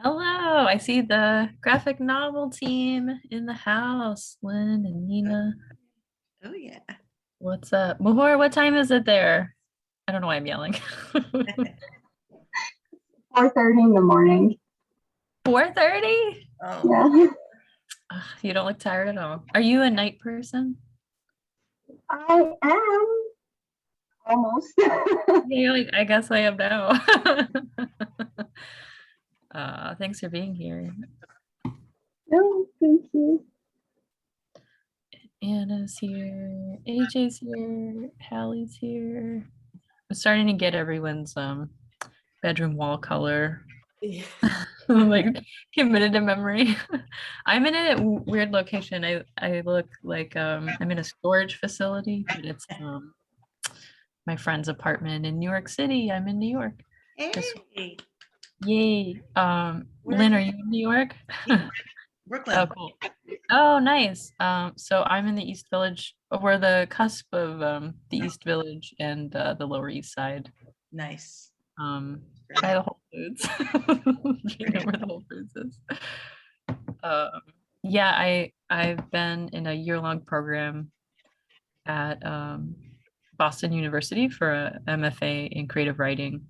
Hello, I see the graphic novel team in the house. Lynn and Oh, Nina. oh yeah. What's up? Mahor, what time is it there? I don't know why I'm yelling. 4:30 in the morning. 4:30? Oh, Yeah, You don't look tired at all. Are you a night person? I am almost. Yeah, you're like, I guess I am now. Thanks for being here. No, thank you. Anna's here, AJ's here, Hallie's here. I'm starting to get everyone's bedroom wall color yeah. like committed to memory. I'm in a weird location. I look like I'm in a storage facility, but it's my friend's apartment in New York City. I'm in New York. Just Hey, yay. where are Lynn, are you? you in New York? Yeah, Oh, Brooklyn. cool. Oh, nice. So I'm in the East Village. We're the cusp of the East Village and the Lower East Side. Nice. By Great. the Whole Foods. You know where the Whole Foods is. Yeah, I've been in a year-long program at Boston University for a MFA in creative writing,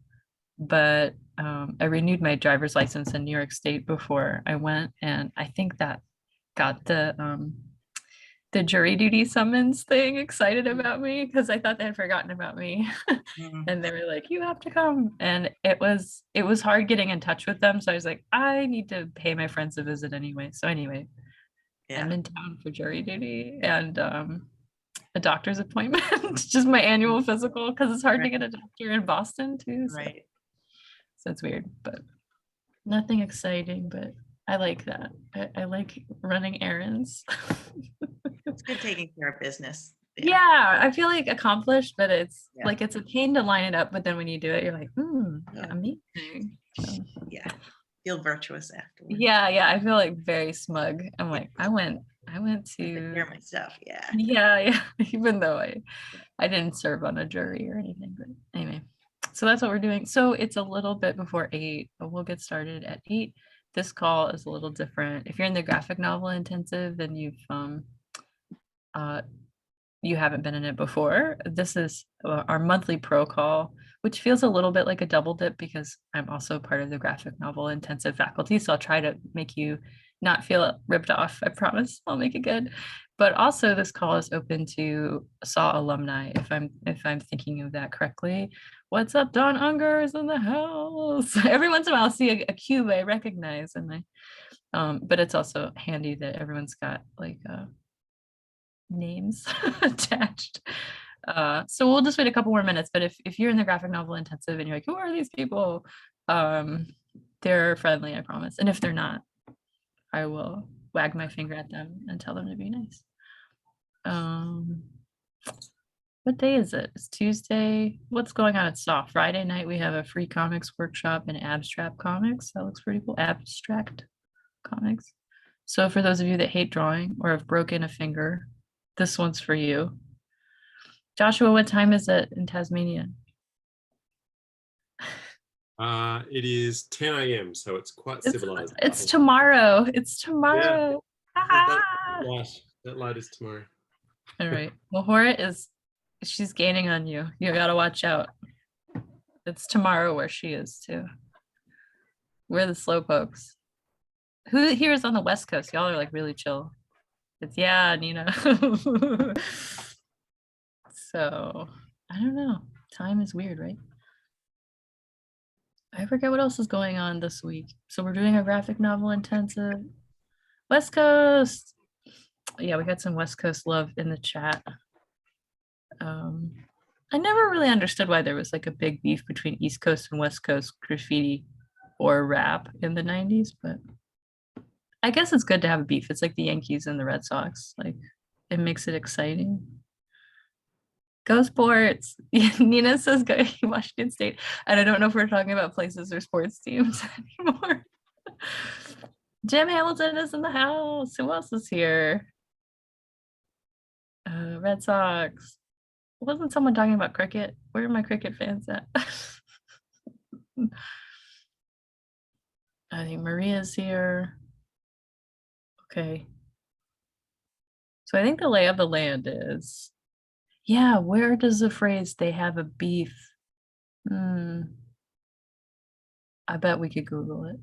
but I renewed my driver's license in New York State before I went, and I think that got the jury duty summons thing excited about me because I thought they had forgotten about me. Mm, And they were like, you have to come. And it was hard getting in touch with them. So I was like, I need to pay my friends a visit anyway. So anyway, I'm yeah, in town for jury duty and a doctor's appointment, just my annual physical, because it's hard to right, get a doctor in Boston too. right. So it's weird, but nothing exciting, but I like that. I like running errands. It's good taking care of business. Yeah, Yeah, I feel like accomplished, but it's yeah, like it's a pain to line it up, but then when you do it, you're like, yeah, oh, amazing. So, yeah. Feel virtuous afterwards. yeah, I feel like very smug. I'm Yeah, like, I went take care to, of myself. Yeah. yeah, even though I didn't serve on a jury or anything, but anyway. So that's what we're doing. So it's a little bit before 8, but we'll get started at 8. This call is a little different. If you're in the graphic novel intensive, then uh you haven't been in it before. This is our monthly pro call, which feels a little bit like a double dip because I'm also part of the graphic novel intensive faculty. So I'll try to make you not feel ripped off. I promise I'll make it good. But also this call is open to SAW alumni, if I'm thinking of that correctly. What's up, Don Unger is in the house. Every once in a while I'll see a cube I recognize and but it's also handy that everyone's got like names attached. So we'll just wait a couple more minutes. But if you're in the graphic novel intensive and you're like, who are these people? They're friendly, I promise. And if they're not, I will wag my finger at them and tell them to be nice. Um, what day is it? It's Tuesday. What's going on at SAW? Friday night we have a free comics workshop in abstract comics. That looks pretty cool. Abstract comics. So for those of you that hate drawing or have broken a finger, this one's for you. Joshua, what time is it in Tasmania? It is 10 a.m., so it's quite civilized. It's tomorrow. It's tomorrow. That, Ah! that light is tomorrow. All right. Mahora she's gaining on you. You gotta watch out. It's tomorrow where she is too. We're the slow pokes. Who here is on the West Coast? Y'all are like really chill. It's yeah, Nina. So I don't know. Time is weird, right? I forget what else is going on this week. So we're doing a graphic novel intensive. West Coast. Yeah, we got some West Coast love in the chat. I never really understood why there was like a big beef between East Coast and West Coast graffiti or rap in the 90s, but I guess it's good to have a beef. It's like the Yankees and the Red Sox. Like it makes it exciting. Go sports. Nina says go Washington State. And I don't know if we're talking about places or sports teams anymore. Jim Hamilton is in the house. Who else is here? Red Sox. Wasn't someone talking about cricket? Where are my cricket fans at? I think Maria's here. Okay. So I think the lay of the land is, yeah, where does the phrase they have a beef? Hmm. I bet we could Google it.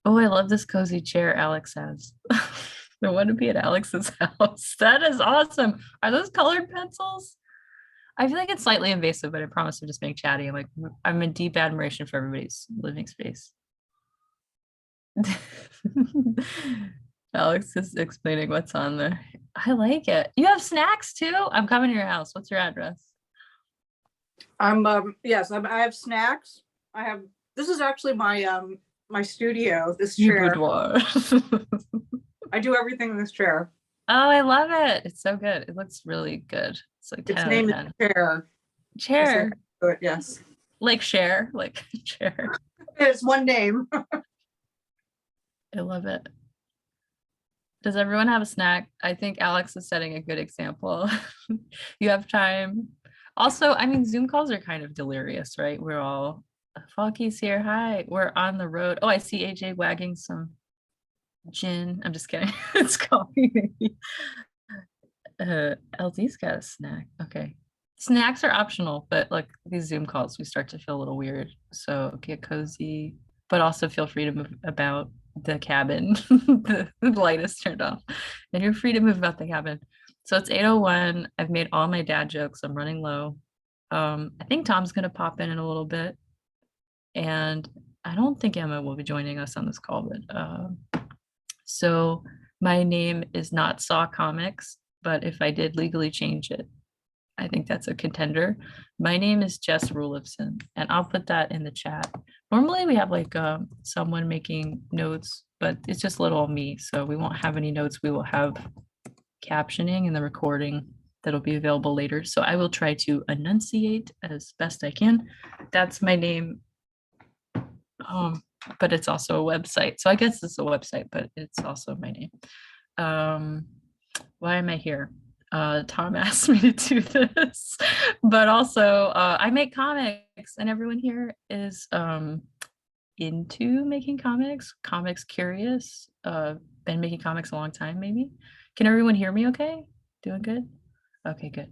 Oh, I love this cozy chair Alex has. I want to be at Alex's house. That is awesome. Are those colored pencils? I feel like it's slightly invasive, but I promise to just being chatty. I'm in deep admiration for everybody's living space. Alex is explaining what's on there. I like it. You have snacks too? I'm coming to your house. What's your address? Yes, I have snacks. This is actually my studio, this Your chair. boudoir. I do everything in this chair. Oh, I love it. It's so good. It looks really good. It's like 10 Its out of name 10. is Chair. Chair. But yes. Like share, like chair. It's one name. I love it. Does everyone have a snack? I think Alex is setting a good example. You have time. Also, I mean, Zoom calls are kind of delirious, right? We're all, Foggy's here. Hi, we're on the road. Oh, I see AJ wagging some gin. I'm just kidding. It's coffee. Maybe. LD's got a snack. Okay. Snacks are optional, but like these Zoom calls, we start to feel a little weird. So get cozy, but also feel free to move about the cabin. The light is turned off, and you're free to move about the cabin. So it's 8:01. I've made all my dad jokes. I'm running low. I think Tom's gonna pop in a little bit, and I don't think Emma will be joining us on this call, but so my name is not Saw Comics, but if I did legally change it, I think that's a contender. My name is Jess Ruliffson, and I'll put that in the chat. Normally we have like someone making notes, but it's just little me, so we won't have any notes. We will have captioning in the recording that'll be available later. So I will try to enunciate as best I can. That's my name. But it's also a website. So I guess it's a website, but it's also my name. Why am I here? Tom asked me to do this, but also I make comics, and everyone here is into making comics curious. Been making comics a long time, maybe. Can everyone hear me okay? Doing good? Okay, good.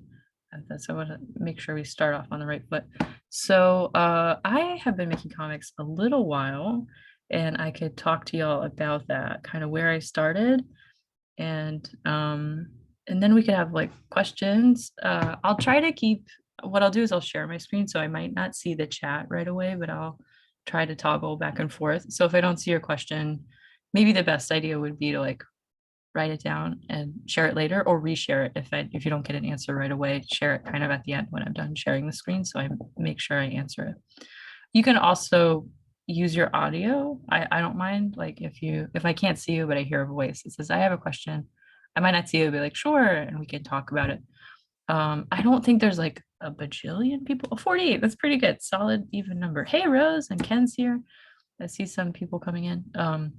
That's I want to make sure we start off on the right foot. So I have been making comics a little while, and I could talk to y'all about that, kind of where I started, and then we could have like questions. I'll try to keep, what I'll do is I'll share my screen, so I might not see the chat right away, but I'll try to toggle back and forth. So if I don't see your question, maybe the best idea would be to like write it down and share it later, or reshare it if you don't get an answer right away. Share it kind of at the end when I'm done sharing the screen, so I make sure I answer it. You can also use your audio. I don't mind, like if I can't see you but I hear a voice that says I have a question, I might not see you, but be like sure, and we can talk about it. I don't think there's like a bajillion people. 48, that's pretty good, solid even number. Hey Rose, and Ken's here. I see some people coming in.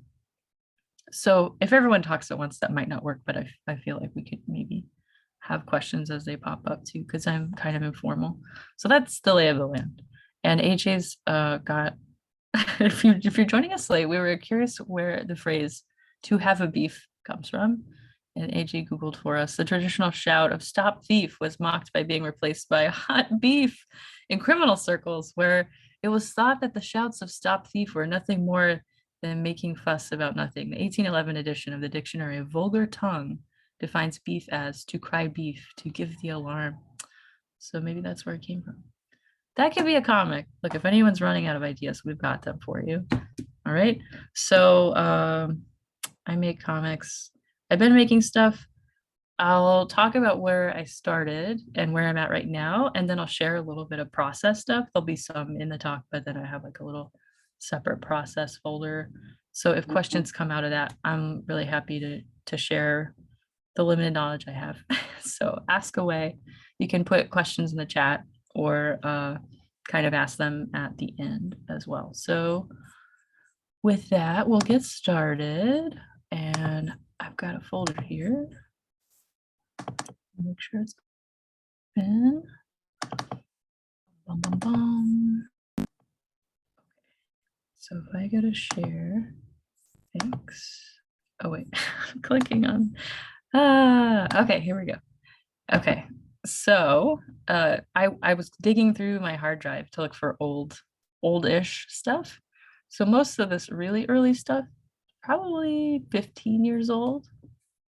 So if everyone talks at once, that might not work, but I feel like we could maybe have questions as they pop up too, because I'm kind of informal. So that's the lay of the land. And AJ's got, if you're joining us late, we were curious where the phrase "to have a beef" comes from. And AJ Googled for us. The traditional shout of "stop thief" was mocked by being replaced by "hot beef" in criminal circles, where it was thought that the shouts of "stop thief" were nothing more than making fuss about nothing. The 1811 edition of the Dictionary of Vulgar Tongue defines beef as to cry beef, to give the alarm. So maybe that's where it came from. That could be a comic. Look, if anyone's running out of ideas, we've got them for you. All right. So I make comics. I've been making stuff. I'll talk about where I started and where I'm at right now, and then I'll share a little bit of process stuff. There'll be some in the talk, but then I have like a little separate process folder. So if questions come out of that, I'm really happy to share the limited knowledge I have. So ask away. You can put questions in the chat, or kind of ask them at the end as well. So with that, we'll get started. And I've got a folder here. Make sure it's open. Bum, bum, bum. So if I go to share, thanks. Oh wait, I'm clicking on. Okay, here we go. Okay, so I was digging through my hard drive to look for oldish stuff. So most of this really early stuff, probably 15 years old.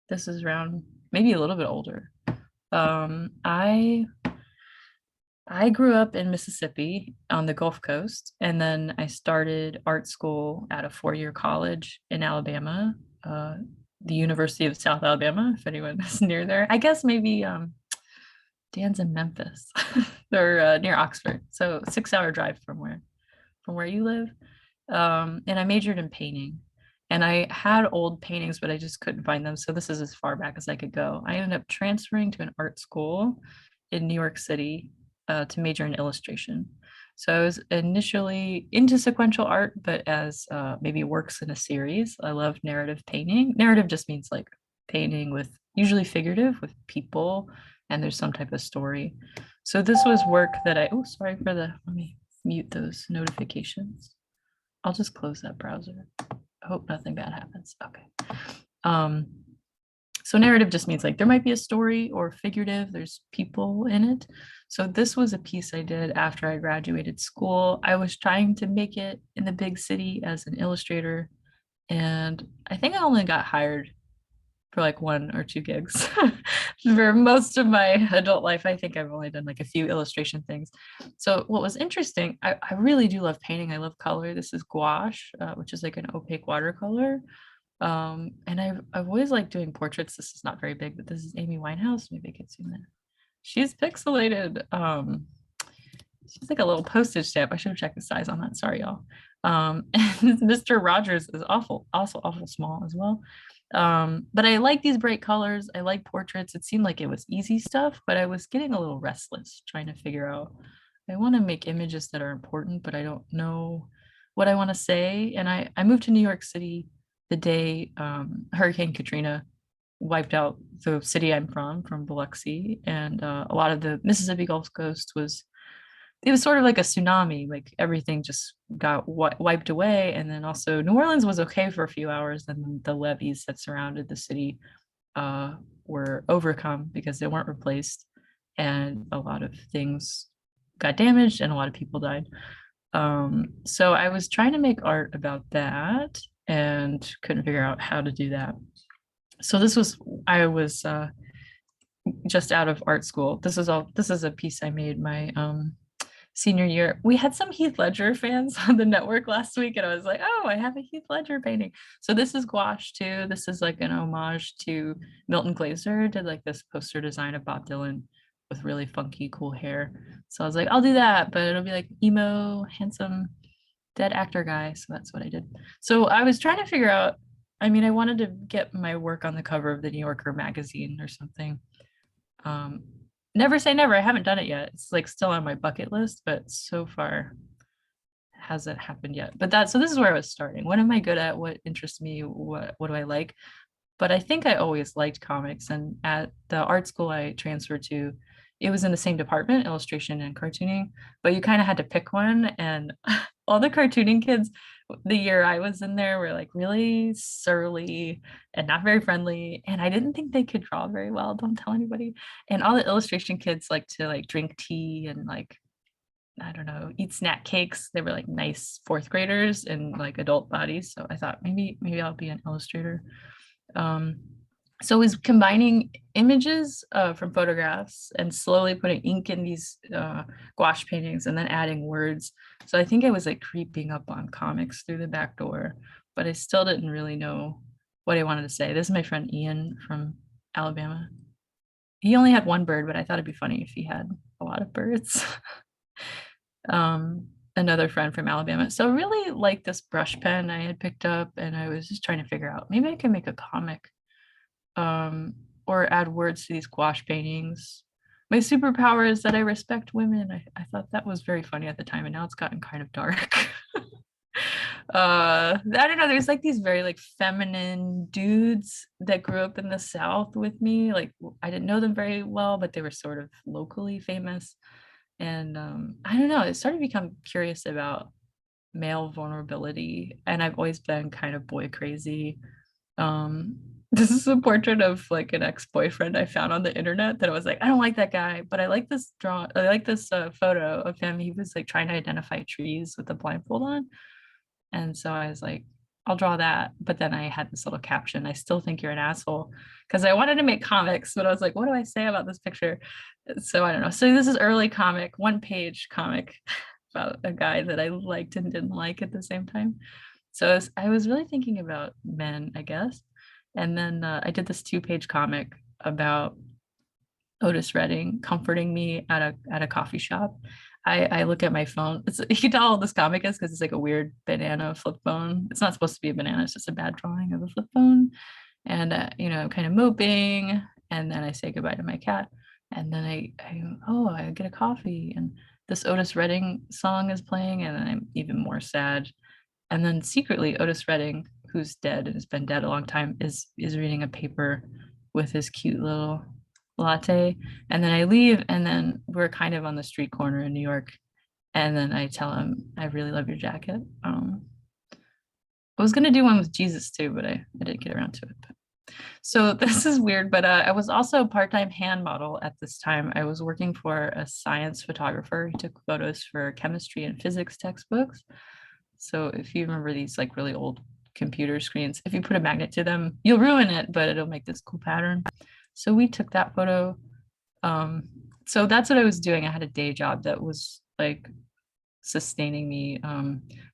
This is around maybe a little bit older. I grew up in Mississippi on the Gulf Coast, and then I started art school at a four-year college in Alabama, the University of South Alabama, if anyone is near there. I guess maybe Dan's in Memphis. They're near Oxford, so 6-hour drive from where you live. And I majored in painting. And I had old paintings, but I just couldn't find them. So this is as far back as I could go. I ended up transferring to an art school in New York City to major in illustration. So I was initially into sequential art, but as maybe works in a series. I love narrative painting. Narrative just means like painting with usually figurative with people, and there's some type of story. So this was work that oh, sorry for let me mute those notifications. I'll just close that browser. I hope nothing bad happens. Okay. So narrative just means like there might be a story or figurative, there's people in it. So this was a piece I did after I graduated school. I was trying to make it in the big city as an illustrator, and I think I only got hired for like 1 or 2 gigs. For most of my adult life, I think I've only done like a few illustration things. So what was interesting, I really do love painting. I love color. This is gouache, which is like an opaque watercolor. And I've always liked doing portraits. This is not very big, but this is Amy Winehouse. Maybe I could zoom in. She's pixelated. She's like a little postage stamp. I should have checked the size on that. Sorry, y'all. And Mr. Rogers is also awful small as well. But I like these bright colors. I like portraits. It seemed like it was easy stuff, but I was getting a little restless trying to figure out, I want to make images that are important, but I don't know what I want to say. And I moved to New York City the day Hurricane Katrina wiped out the city I'm from Biloxi, and a lot of the Mississippi Gulf Coast it was sort of like a tsunami, like everything just got wiped away. And then also New Orleans was okay for a few hours, and the levees that surrounded the city were overcome because they weren't replaced, and a lot of things got damaged and a lot of people died. So I was trying to make art about that and couldn't figure out how to do that. So I was just out of art school. This is a piece I made my senior year. We had some Heath Ledger fans on the network last week, and I was like, oh, I have a Heath Ledger painting. So this is gouache too. This is like an homage to Milton Glaser, did like this poster design of Bob Dylan with really funky, cool hair. So I was like, I'll do that, but it'll be like emo, handsome, dead actor guy. So that's what I did. So I was trying to figure out, I mean, I wanted to get my work on the cover of the New Yorker magazine or something. Never say never. I haven't done it yet. It's like still on my bucket list, but so far hasn't happened yet. But so this is where I was starting. What am I good at? What interests me? What do I like? But I think I always liked comics. And at the art school I transferred to, it was in the same department, illustration and cartooning, but you kind of had to pick one. And all the cartooning kids the year I was in there were like really surly and not very friendly. And I didn't think they could draw very well. Don't tell anybody. And all the illustration kids like to like drink tea and like, I don't know, eat snack cakes. They were like nice 4th graders in like adult bodies. So I thought maybe I'll be an illustrator. So it was combining images from photographs and slowly putting ink in these gouache paintings and then adding words. So I think I was like creeping up on comics through the back door, but I still didn't really know what I wanted to say. This is my friend Ian from Alabama. He only had 1 bird, but I thought it'd be funny if he had a lot of birds. Another friend from Alabama. So really like this brush pen I had picked up, and I was just trying to figure out, maybe I can make a comic or add words to these gouache paintings. My superpower is that I respect women. I thought that was very funny at the time, and now it's gotten kind of dark. I don't know, there's like these very like feminine dudes that grew up in the South with me. Like I didn't know them very well, but they were sort of locally famous. And I don't know, I started to become curious about male vulnerability, and I've always been kind of boy crazy. Um, this is a portrait of like an ex-boyfriend I found on the internet that I was like, I don't like that guy, but I like this photo of him. He was like trying to identify trees with a blindfold on. And so I was like, I'll draw that. But then I had this little caption, I still think you're an asshole. Because I wanted to make comics, but I was like, what do I say about this picture? So I don't know. So this is early comic, 1-page comic about a guy that I liked and didn't like at the same time. So I was really thinking about men, I guess. And then I did this 2-page comic about Otis Redding comforting me at a coffee shop. I look at my phone. You can tell all this comic is because it's like a weird banana flip phone. It's not supposed to be a banana. It's just a bad drawing of a flip phone. And I'm kind of moping. And then I say goodbye to my cat. And then I get a coffee. And this Otis Redding song is playing. And then I'm even more sad. And then secretly, Otis Redding, who's dead and has been dead a long time, is reading a paper with his cute little latte. And then I leave, and then we're kind of on the street corner in New York. And then I tell him, I really love your jacket. I was gonna do one with Jesus too, but I didn't get around to it. So this is weird, but I was also a part-time hand model at this time. I was working for a science photographer who took photos for chemistry and physics textbooks. So if you remember these like really old computer screens, if you put a magnet to them, you'll ruin it, but it'll make this cool pattern. So we took that photo. So that's what I was doing. I had a day job that was like sustaining me,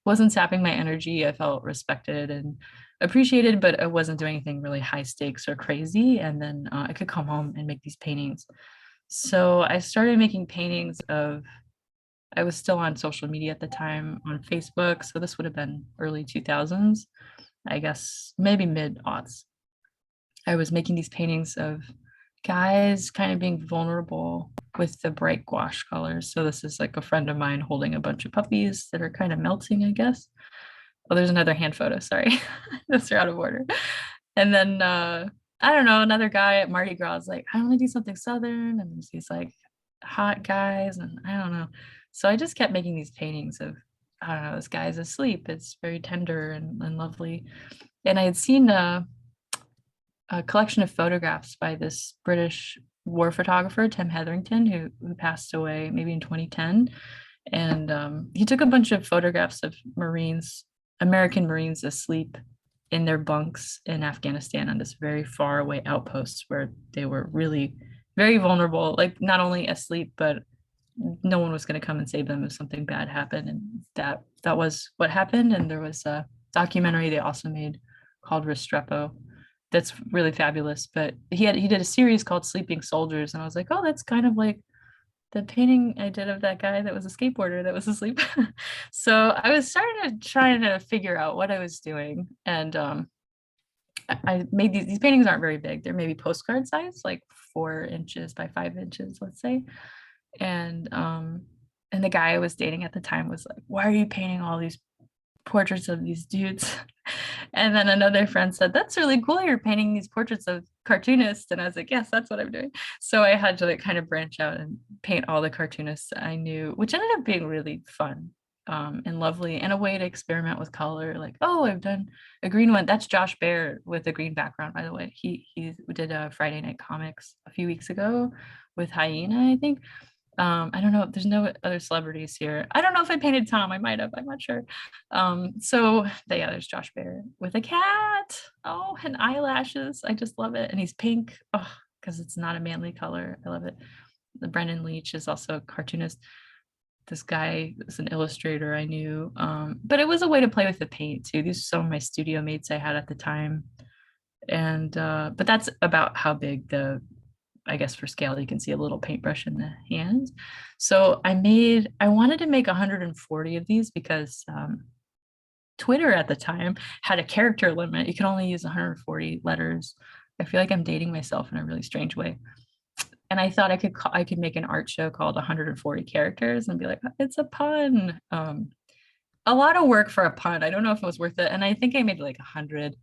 wasn't sapping my energy. I felt respected and appreciated, but I wasn't doing anything really high stakes or crazy. And then I could come home and make these paintings. So I started making paintings of, I was still on social media at the time on Facebook. So this would have been early 2000s, I guess, maybe mid aughts. I was making these paintings of guys kind of being vulnerable with the bright gouache colors. So this is like a friend of mine holding a bunch of puppies that are kind of melting, I guess. Oh, there's another hand photo. Sorry, those are out of order. And then I don't know, another guy at Mardi Gras is like, I want to do something Southern. And there's these like hot guys, and I don't know. So I just kept making these paintings of, I don't know, this guy's asleep. It's very tender and lovely. And I had seen a collection of photographs by this British war photographer, Tim Hetherington, who passed away maybe in 2010. And he took a bunch of photographs of Marines, American Marines asleep in their bunks in Afghanistan on this very far away outpost where they were really very vulnerable, like not only asleep, but no one was going to come and save them if something bad happened. And that was what happened. And there was a documentary they also made called Restrepo that's really fabulous. But he did a series called Sleeping Soldiers, and I was like, oh, that's kind of like the painting I did of that guy that was a skateboarder that was asleep. So I was trying to figure out what I was doing. And I made these paintings aren't very big. They're maybe postcard size, like 4 inches by 5 inches, let's say. And the guy I was dating at the time was like, why are you painting all these portraits of these dudes? And then another friend said, that's really cool, you're painting these portraits of cartoonists. And I was like, yes, that's what I'm doing. So I had to like kind of branch out and paint all the cartoonists I knew, which ended up being really fun and lovely, and a way to experiment with color. Like, oh, I've done a green one. That's Josh Baer with a green background, by the way. He did a Friday Night Comics a few weeks ago with Hyena, I think. I don't know, there's no other celebrities here. I don't know if I painted Tom, I might have, I'm not sure. There's Josh Baer with a cat. Oh, and eyelashes. I just love it. And he's pink. Oh, because it's not a manly color. I love it. The Brennan Leach is also a cartoonist. This guy is an illustrator I knew. But it was a way to play with the paint too. These are some of my studio mates I had at the time. And but that's about how big I guess for scale, you can see a little paintbrush in the hands. So I wanted to make 140 of these because Twitter at the time had a character limit. You can only use 140 letters. I feel like I'm dating myself in a really strange way. And I thought I could make an art show called 140 characters and be like, it's a pun. A lot of work for a pun. I don't know if it was worth it. And I think I made like 100.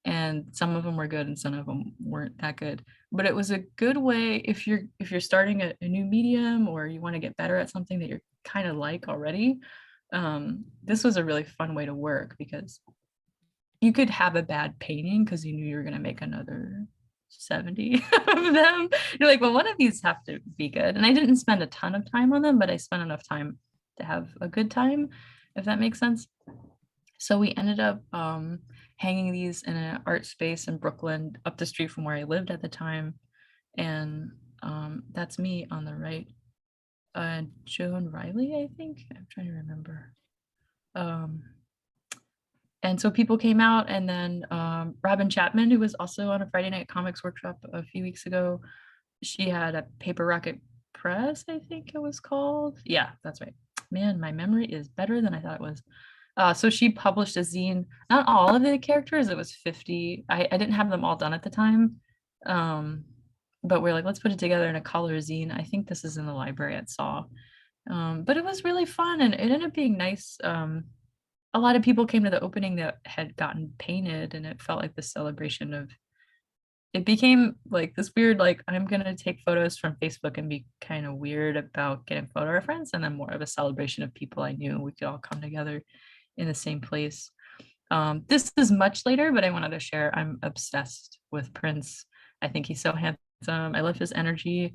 And some of them were good and some of them weren't that good, but it was a good way if you're starting a new medium, or you want to get better at something that you're kind of like already. This was a really fun way to work because you could have a bad painting because you knew you were going to make another 70 of them. You're like, well, one of these have to be good. And I didn't spend a ton of time on them, but I spent enough time to have a good time, if that makes sense. So we ended up hanging these in an art space in Brooklyn up the street from where I lived at the time. And that's me on the right. Joan Riley, I think. I'm trying to remember. And so people came out, and then Robin Chapman, who was also on a Friday Night Comics workshop a few weeks ago, she had a Paper Rocket Press, I think it was called. Yeah, that's right. Man, my memory is better than I thought it was. So she published a zine, not all of the characters, it was 50. I didn't have them all done at the time. But we're like, let's put it together in a color zine. I think this is in the library at Saw. But it was really fun, and it ended up being nice. A lot of people came to the opening that had gotten painted, and it felt like the celebration of, it became like this weird, like, I'm gonna take photos from Facebook and be kind of weird about getting photo reference, and then more of a celebration of people I knew. We could all come together in the same place. This is much later, but I wanted to share, I'm obsessed with Prince. I think he's so handsome. I love his energy.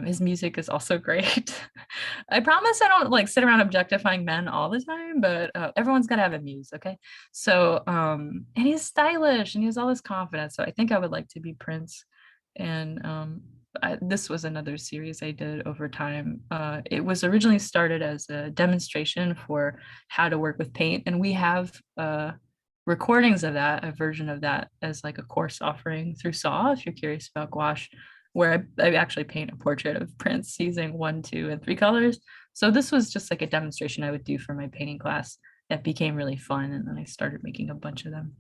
His music is also great. I promise I don't like sit around objectifying men all the time, but everyone's got to have a muse, okay? So, and he's stylish and he has all this confidence. So I think I would like to be Prince. And this was another series I did over time. It was originally started as a demonstration for how to work with paint, and we have recordings of that, a version of that as like a course offering through Saw, if you're curious about gouache, where I actually paint a portrait of Prince using 1, 2, and 3 colors. So this was just like a demonstration I would do for my painting class that became really fun. And then I started making a bunch of them.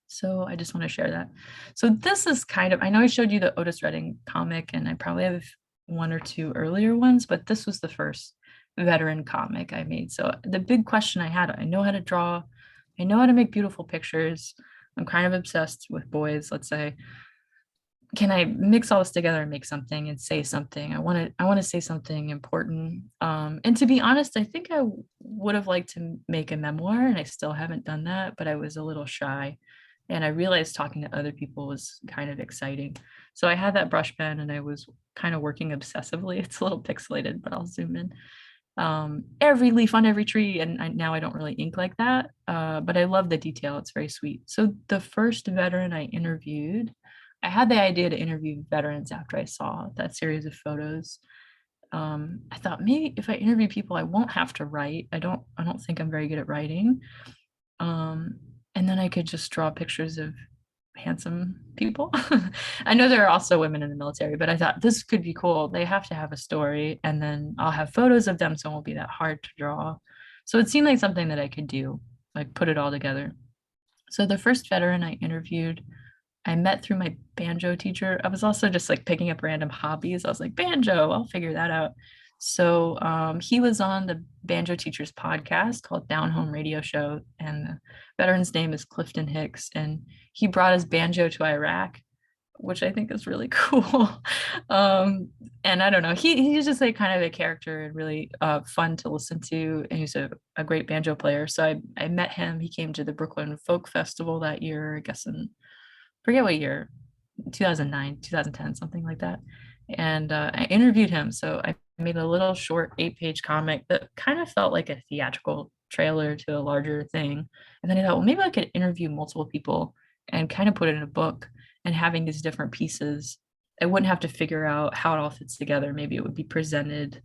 So I just want to share that. So this is kind of, I know I showed you the Otis Redding comic, and I probably have 1 or 2 earlier ones, but this was the first veteran comic I made. So the big question I had, I know how to draw, I know how to make beautiful pictures. I'm kind of obsessed with boys, let's say. Can I mix all this together and make something and say something? I want to say something important. And to be honest, I think I would have liked to make a memoir, and I still haven't done that, but I was a little shy. And I realized talking to other people was kind of exciting. So I had that brush pen and I was kind of working obsessively. It's a little pixelated, but I'll zoom in. Every leaf on every tree, and now I don't really ink like that, but I love the detail. It's very sweet. So the first veteran I interviewed, I had the idea to interview veterans after I saw that series of photos. I thought maybe if I interview people, I won't have to write. I don't think I'm very good at writing. And then I could just draw pictures of handsome people. I know there are also women in the military, but I thought this could be cool. They have to have a story, and then I'll have photos of them, so it won't be that hard to draw. So it seemed like something that I could do, like put it all together. So the first veteran I interviewed, I met through my banjo teacher. I was also just like picking up random hobbies. I was like, banjo, I'll figure that out. So he was on the banjo teacher's podcast called Down Home Radio Show, and the veteran's name is Clifton Hicks, and he brought his banjo to Iraq, which I think is really cool. And I don't know, he's just like kind of a character and really fun to listen to, and he's a great banjo player. So I met him. He came to the Brooklyn Folk Festival that year, I guess in, forget what year, 2009, 2010, something like that. And I interviewed him. So I made a little short 8-page comic that kind of felt like a theatrical trailer to a larger thing. And then I thought, well, maybe I could interview multiple people and kind of put it in a book, and having these different pieces, I wouldn't have to figure out how it all fits together. Maybe it would be presented.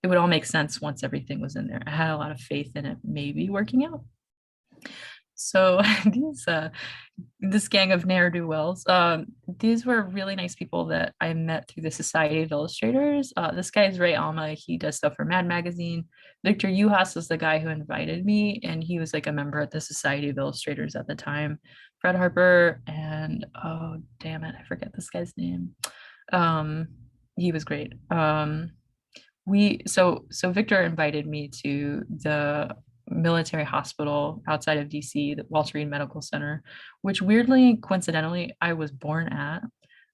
It would all make sense once everything was in there. I had a lot of faith in it maybe working out. So this gang of ne'er-do-wells, these were really nice people that I met through the Society of Illustrators. This guy is Ray Alma. He does stuff for Mad Magazine. Victor Uhas was the guy who invited me, and he was like a member at the Society of Illustrators at the time. Fred Harper, and oh damn it, I forget this guy's name. He was great. So Victor invited me to the military hospital outside of DC, the Walter Reed Medical Center, which weirdly, coincidentally, I was born at.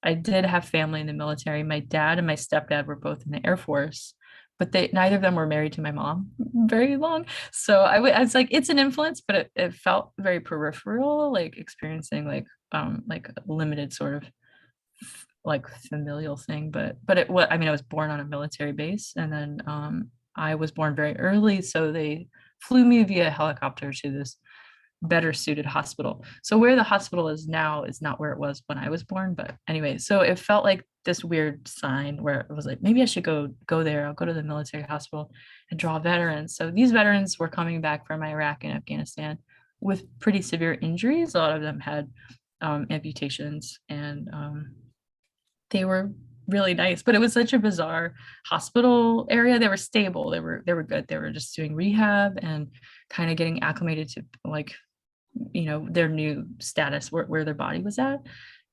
I did have family in the military. My dad and my stepdad were both in the Air Force, but neither of them were married to my mom very long. So I was like, it's an influence, but it felt very peripheral, like experiencing like a limited sort of like familial thing. But it was, I mean, I was born on a military base, and then I was born very early, so they flew me via helicopter to this better suited hospital. So where the hospital is now is not where it was when I was born. But anyway, so it felt like this weird sign where it was like, maybe I should go there. I'll go to the military hospital and draw veterans. So these veterans were coming back from Iraq and Afghanistan with pretty severe injuries. A lot of them had amputations, and they were really nice, but it was such a bizarre hospital area. They were stable, they were good, they were just doing rehab and kind of getting acclimated to like, you know, their new status, where their body was at.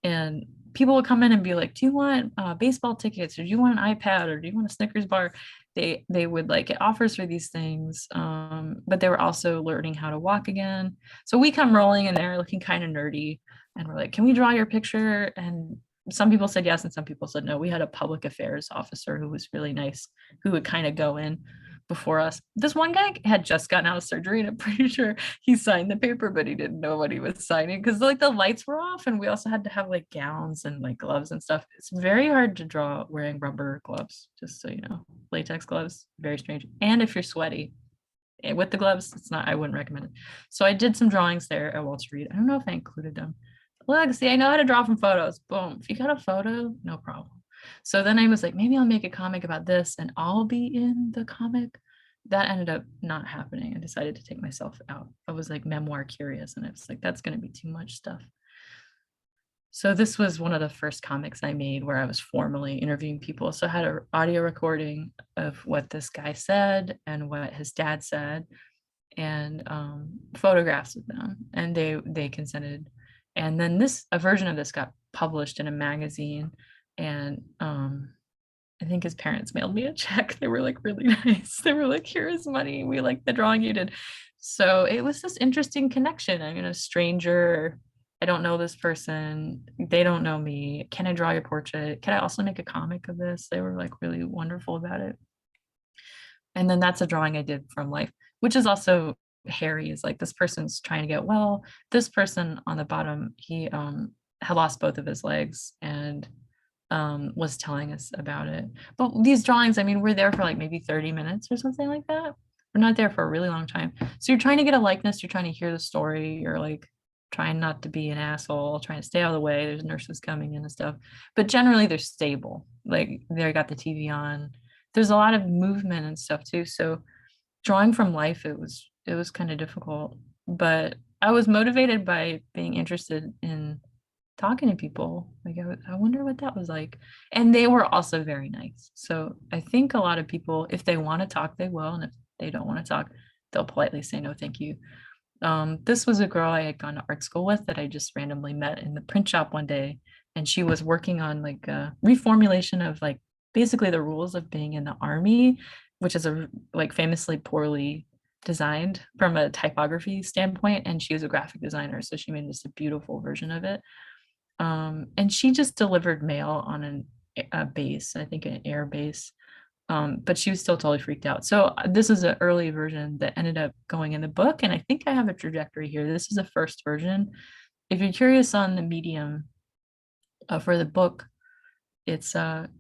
And people would come in and be like, do you want baseball tickets, or do you want an iPad, or do you want a Snickers bar? They would like get offers for these things, but they were also learning how to walk again. So we come rolling in there looking kind of nerdy, and we're like, can we draw your picture? And some people said yes and some people said no. We had a public affairs officer who was really nice, who would kind of go in before us. This one guy had just gotten out of surgery, and I'm pretty sure he signed the paper, but he didn't know what he was signing because like the lights were off, and we also had to have like gowns and like gloves and stuff. It's very hard to draw wearing rubber gloves, just so you know. Latex gloves, very strange. And if you're sweaty with the gloves, it's not, I wouldn't recommend it. So I did some drawings there at Walter Reed. I don't know if I included them. Look, see, I know how to draw from photos. Boom. If you got a photo, no problem. So then I was like, maybe I'll make a comic about this and I'll be in the comic. That ended up not happening. I decided to take myself out. I was like memoir curious, and it's like, that's going to be too much stuff. So this was one of the first comics I made where I was formally interviewing people. So I had an audio recording of what this guy said and what his dad said, and photographs of them, and they consented. And then a version of this got published in a magazine, and I think his parents mailed me a check. They were like really nice. They were like, here is money. We like the drawing you did. So it was this interesting connection. I mean, a stranger, I don't know this person. They don't know me. Can I draw your portrait? Can I also make a comic of this? They were like really wonderful about it. And then that's a drawing I did from life, which is also hairy. Is like, this person's trying to get well. This person on the bottom, he had lost both of his legs and was telling us about it. But these drawings, I mean, we're there for like maybe 30 minutes or something like that. We're not there for a really long time. So you're trying to get a likeness, you're trying to hear the story, you're like trying not to be an asshole, trying to stay out of the way. There's nurses coming in and stuff. But generally they're stable. Like they got the TV on. There's a lot of movement and stuff too. So drawing from life, it was kind of difficult. But I was motivated by being interested in talking to people. Like I wonder what that was like. And they were also very nice. So I think a lot of people, if they want to talk, they will. And if they don't want to talk, they'll politely say no, thank you. This was a girl I had gone to art school with that I just randomly met in the print shop one day. And she was working on like a reformulation of like basically the rules of being in the army, which is a like famously poorly designed from a typography standpoint. And she was a graphic designer. So she made just a beautiful version of it. And she just delivered mail on a base, I think an air base. But she was still totally freaked out. So this is an early version that ended up going in the book. And I think I have a trajectory here. This is the first version. If you're curious on the medium for the book, it's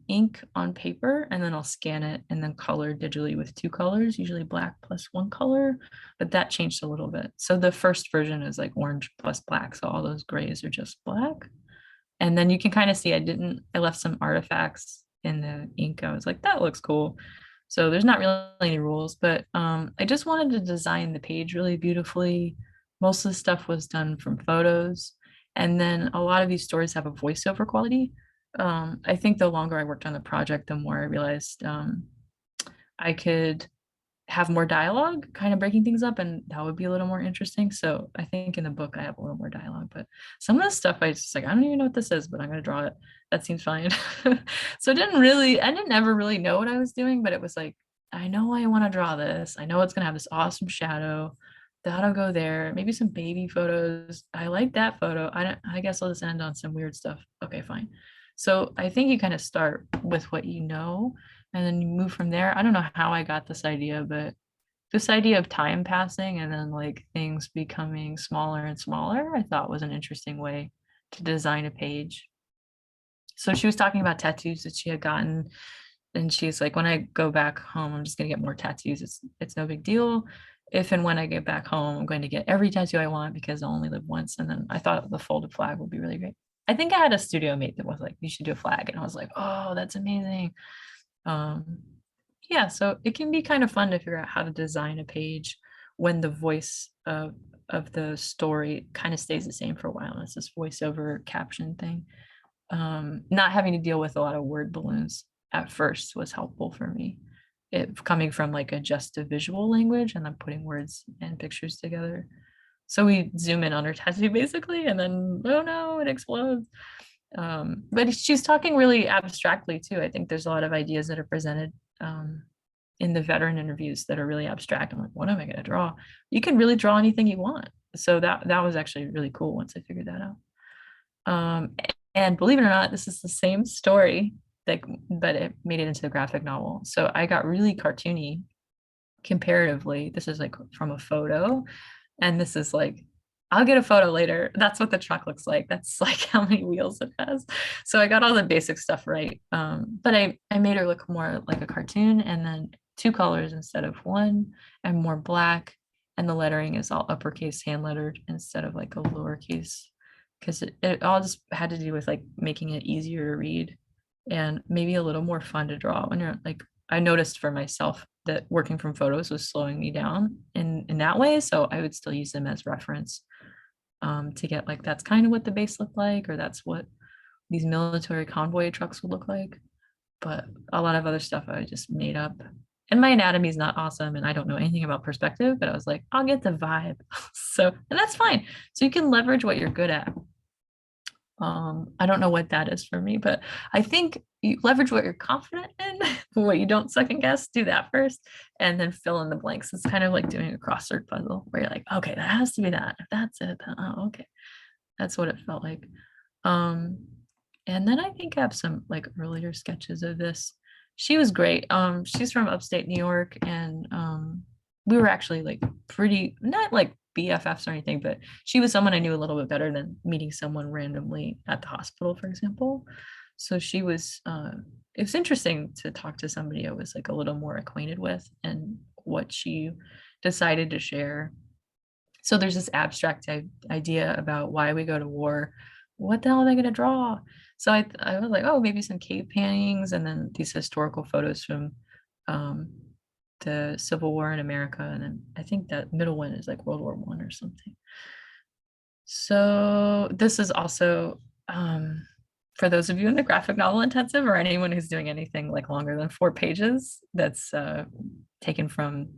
ink on paper, and then I'll scan it and then color digitally with 2 colors, usually black plus 1 color, but that changed a little bit. So the first version is like orange plus black. So all those grays are just black. And then you can kind of see I left some artifacts in the ink. I was like, that looks cool. So there's not really any rules, but I just wanted to design the page really beautifully. Most of the stuff was done from photos. And then a lot of these stories have a voiceover quality. I think the longer I worked on the project, the more I realized I could have more dialogue, kind of breaking things up, and that would be a little more interesting. So I think in the book I have a little more dialogue, but some of the stuff I just like, I don't even know what this is, but I'm gonna draw it. That seems fine. So I didn't ever really know what I was doing, but it was like, I know I want to draw this. I know it's gonna have this awesome shadow. That'll go there. Maybe some baby photos. I like that photo. I guess I'll just end on some weird stuff. Okay, fine. So I think you kind of start with what you know, and then you move from there. I don't know how I got this idea, but this idea of time passing and then like things becoming smaller and smaller, I thought was an interesting way to design a page. So she was talking about tattoos that she had gotten, and she's like, when I go back home, I'm just gonna get more tattoos. It's no big deal. If and when I get back home, I'm going to get every tattoo I want because I only live once. And then I thought the folded flag would be really great. I think I had a studio mate that was like, you should do a flag. And I was like, oh, that's amazing. Um, yeah, so it can be kind of fun to figure out how to design a page when the voice of the story kind of stays the same for a while. And it's this voiceover caption thing. Not having to deal with a lot of word balloons at first was helpful for me. It coming from like a just a visual language and then putting words and pictures together. So we zoom in on her tattoo basically, and then oh no, it explodes. But she's talking really abstractly too. I think there's a lot of ideas that are presented in the veteran interviews that are really abstract. I'm like, what am I going to draw? You can really draw anything you want. So that was actually really cool once I figured that out. And believe it or not, this is the same story, but it made it into a graphic novel. So I got really cartoony comparatively. This is like from a photo, and this is like, I'll get a photo later. That's what the truck looks like. That's like how many wheels it has. So I got all the basic stuff right. But I made her look more like a cartoon, and then 2 colors instead of 1, and more black. And the lettering is all uppercase hand lettered instead of like a lowercase, because it all just had to do with like making it easier to read and maybe a little more fun to draw when you're like, I noticed for myself that working from photos was slowing me down in that way. So I would still use them as reference to get like, that's kind of what the base looked like, or that's what these military convoy trucks would look like. But a lot of other stuff I just made up. And my anatomy is not awesome, and I don't know anything about perspective, but I was like, I'll get the vibe. So, and that's fine. So you can leverage what you're good at. I don't know what that is for me, but I think you leverage what you're confident in, what you don't second guess, do that first, and then fill in the blanks. It's kind of like doing a crossword puzzle where you're like, okay, that has to be that. If that's it, then oh, okay. That's what it felt like. And then I think I have some like earlier sketches of this. She was great. She's from upstate New York, and we were actually like pretty, not like BFFs or anything, but she was someone I knew a little bit better than meeting someone randomly at the hospital, for example. So she was, it was interesting to talk to somebody I was like a little more acquainted with and what she decided to share. So there's this abstract idea about why we go to war. What the hell am I going to draw? So I was like, oh, maybe some cave paintings, and then these historical photos from the Civil War in America. And then I think that middle one is like World War I or something. So this is also for those of you in the graphic novel intensive, or anyone who's doing anything like longer than 4 pages, that's taken from,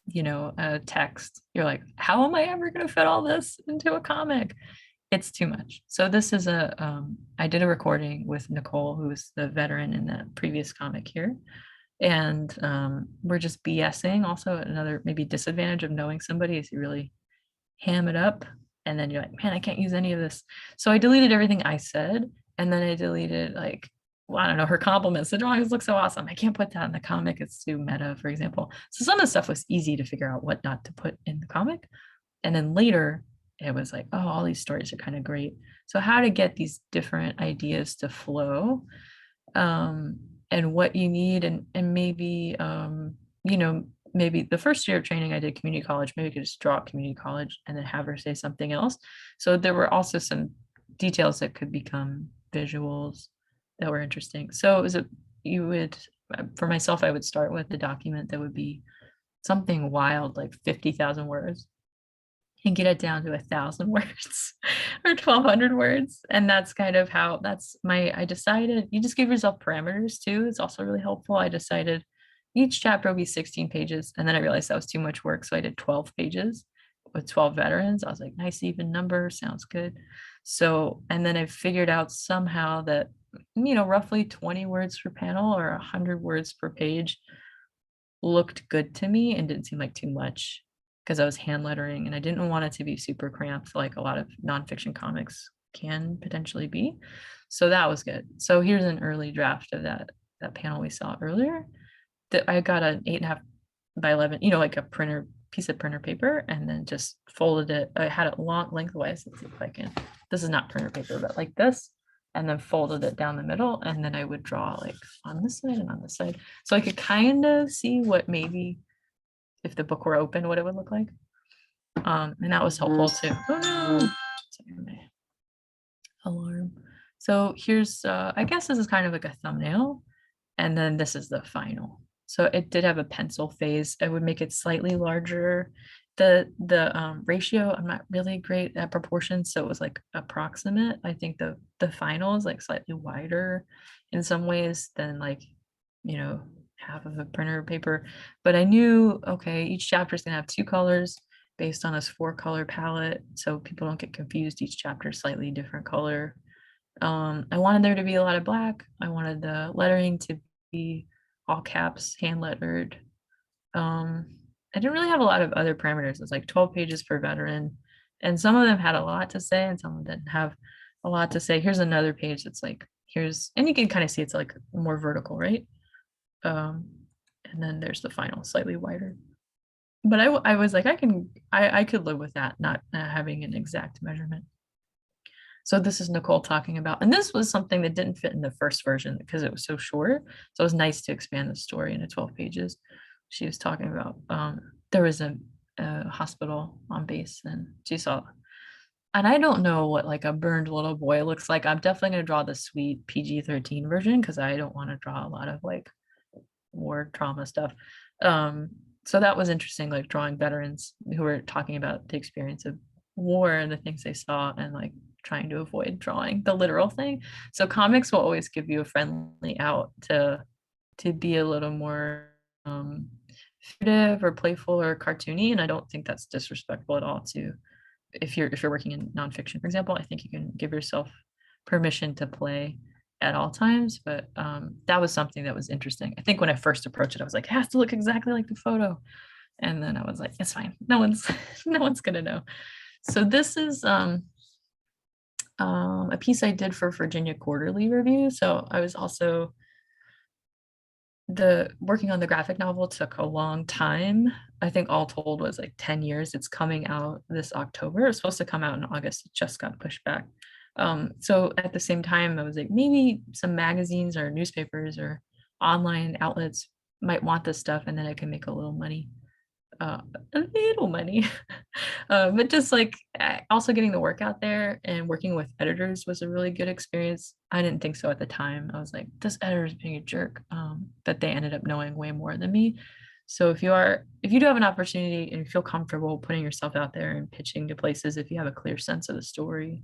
you know, a text. You're like, how am I ever going to fit all this into a comic? It's too much. So this is I did a recording with Nicole, who was the veteran in the previous comic here. And we're just BSing. Also, another maybe disadvantage of knowing somebody is you really ham it up. And then you're like, man, I can't use any of this. So I deleted everything I said. And then I deleted like, well, I don't know, her compliments. The drawings look so awesome. I can't put that in the comic. It's too meta, for example. So some of the stuff was easy to figure out what not to put in the comic. And then later, it was like, oh, all these stories are kind of great. So how to get these different ideas to flow, and what you need, and maybe, you know, maybe the first year of training I did community college, maybe I could just draw community college and then have her say something else. So there were also some details that could become visuals that were interesting. So it was you would, for myself, I would start with a document that would be something wild, like 50,000 words, and get it down to 1,000 words or 1,200 words. And that's kind of how I decided you just give yourself parameters too. It's also really helpful. I decided each chapter will be 16 pages. And then I realized that was too much work. So I did 12 pages with 12 veterans. I was like, nice even number, sounds good. So, and then I figured out somehow that, you know, roughly 20 words per panel or 100 words per page looked good to me and didn't seem like too much, because I was hand lettering and I didn't want it to be super cramped like a lot of nonfiction comics can potentially be. So that was good. So here's an early draft of that panel we saw earlier. I got an 8.5 by 11, you know, like a printer piece of printer paper, and then just folded it. I had it long lengthwise. Let's see if I can. This is not printer paper, but like this, and then folded it down the middle, and then I would draw like on this side and on this side, so I could kind of see what maybe if the book were open, what it would look like. And that was helpful too. Oh no! Sorry, my alarm. So here's, I guess this is kind of like a thumbnail, and then this is the final. So it did have a pencil phase. I would make it slightly larger. The ratio, I'm not really great at proportions, so it was like approximate. I think the final is like slightly wider in some ways than like, you know, half of a printer paper. But I knew, okay, each chapter is gonna have 2 colors based on this 4-color palette, so people don't get confused. Each chapter is slightly different color. I wanted there to be a lot of black. I wanted the lettering to be all caps, hand lettered. I didn't really have a lot of other parameters. It's like 12 pages per veteran, and some of them had a lot to say, and some of them didn't have a lot to say. Here's another page that's like, here's, and you can kind of see it's like more vertical, right? And then there's the final, slightly wider. But I was like, I could live with that, not having an exact measurement. So this is Nicole talking about, and this was something that didn't fit in the first version because it was so short. So it was nice to expand the story into 12 pages. She was talking about, there was a hospital on base, and she saw, and I don't know what like a burned little boy looks like. I'm definitely going to draw the sweet PG-13 version because I don't want to draw a lot of like war trauma stuff. So that was interesting, like drawing veterans who were talking about the experience of war and the things they saw, and like trying to avoid drawing the literal thing. So comics will always give you a friendly out to be a little more figurative or playful or cartoony, and I don't think that's disrespectful at all. To if you're working in nonfiction, for example, I think you can give yourself permission to play at all times. But that was something that was interesting. I think when I first approached it, I was like, it has to look exactly like the photo, and then I was like, it's fine. No one's no one's gonna know. So this is a piece I did for Virginia Quarterly Review. So I was also working on the graphic novel took a long time. I think all told was like 10 years. It's coming out this October. It was supposed to come out in August. It just got pushed back. So at the same time, I was like, maybe some magazines or newspapers or online outlets might want this stuff, and then I can make a little money. A little money. But just like also getting the work out there and working with editors was a really good experience. I didn't think so at the time. I was like, this editor is being a jerk. But they ended up knowing way more than me. So if you do have an opportunity and you feel comfortable putting yourself out there and pitching to places, if you have a clear sense of the story,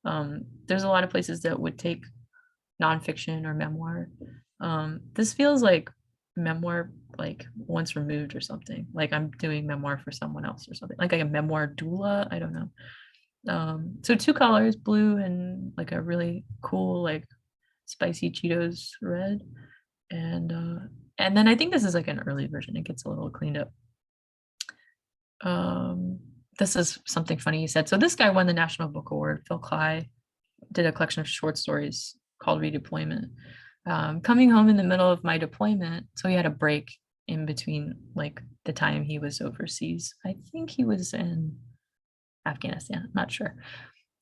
there's a lot of places that would take nonfiction or memoir. This feels like memoir, like once removed or something, like I'm doing memoir for someone else or something, like a memoir doula. I don't know. So 2 colors, blue and like a really cool like spicy Cheetos red, and then I think this is like an early version. It gets a little cleaned up. This is something funny you said. So this guy won the National Book Award. Phil Cly did a collection of short stories called Redeployment. Coming home in the middle of my deployment, so he had a break in between like the time he was overseas. I think he was in Afghanistan, I'm not sure.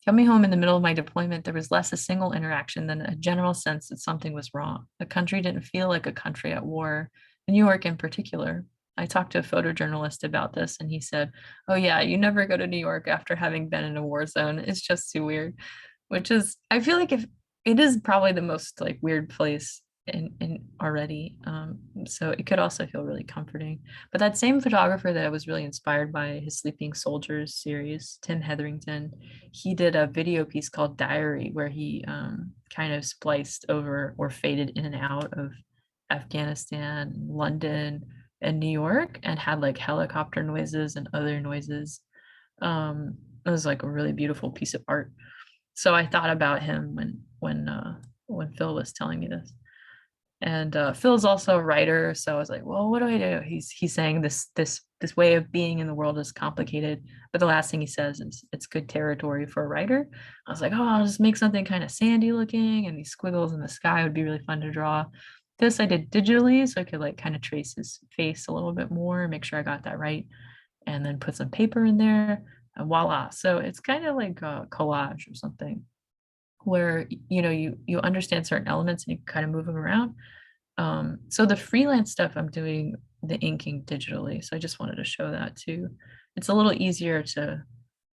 Coming home in the middle of my deployment, there was less a single interaction than a general sense that something was wrong. The country didn't feel like a country at war, New York in particular. I talked to a photojournalist about this, and he said, oh yeah, you never go to New York after having been in a war zone. It's just too weird. Which is, I feel like if it is probably the most like weird place in already. So it could also feel really comforting. But that same photographer that I was really inspired by his Sleeping Soldiers series, Tim Hetherington, he did a video piece called Diary, where he kind of spliced over or faded in and out of Afghanistan, London, and New York, and had like helicopter noises and other noises. It was like a really beautiful piece of art. So I thought about him when Phil was telling me this. And Phil's also a writer, so I was like, well, what do I do? He's saying this way of being in the world is complicated, but the last thing he says is it's good territory for a writer. I was like, oh, I'll just make something kind of sandy looking, and these squiggles in the sky would be really fun to draw. This I did digitally, so I could like kind of trace his face a little bit more, make sure I got that right, and then put some paper in there, and voila. So it's kind of like a collage or something where you understand certain elements and you kind of move them around. So the freelance stuff I'm doing the inking digitally. So I just wanted to show that too. It's a little easier to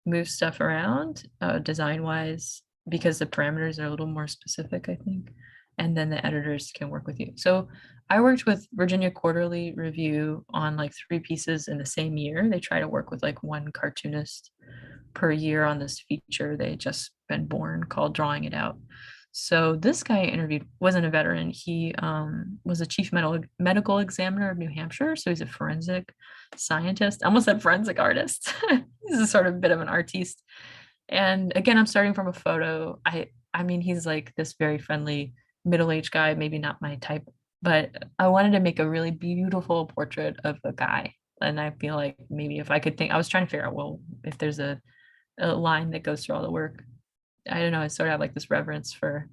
move stuff around design wise because the parameters are a little more specific, I think. And then the editors can work with you. So I worked with Virginia Quarterly Review on like 3 pieces in the same year. They try to work with like one cartoonist per year on this feature. They had just been born called Drawing It Out. So this guy I interviewed wasn't a veteran. He was a chief medical examiner of New Hampshire. So he's a forensic scientist. I almost said forensic artist. He's a sort of bit of an artiste. And again, I'm starting from a photo. I mean, he's like this very friendly middle-aged guy, maybe not my type, but I wanted to make a really beautiful portrait of a guy. And I feel like maybe if I could think, I was trying to figure out, well, if there's a line that goes through all the work. I don't know, I sort of have like this reverence for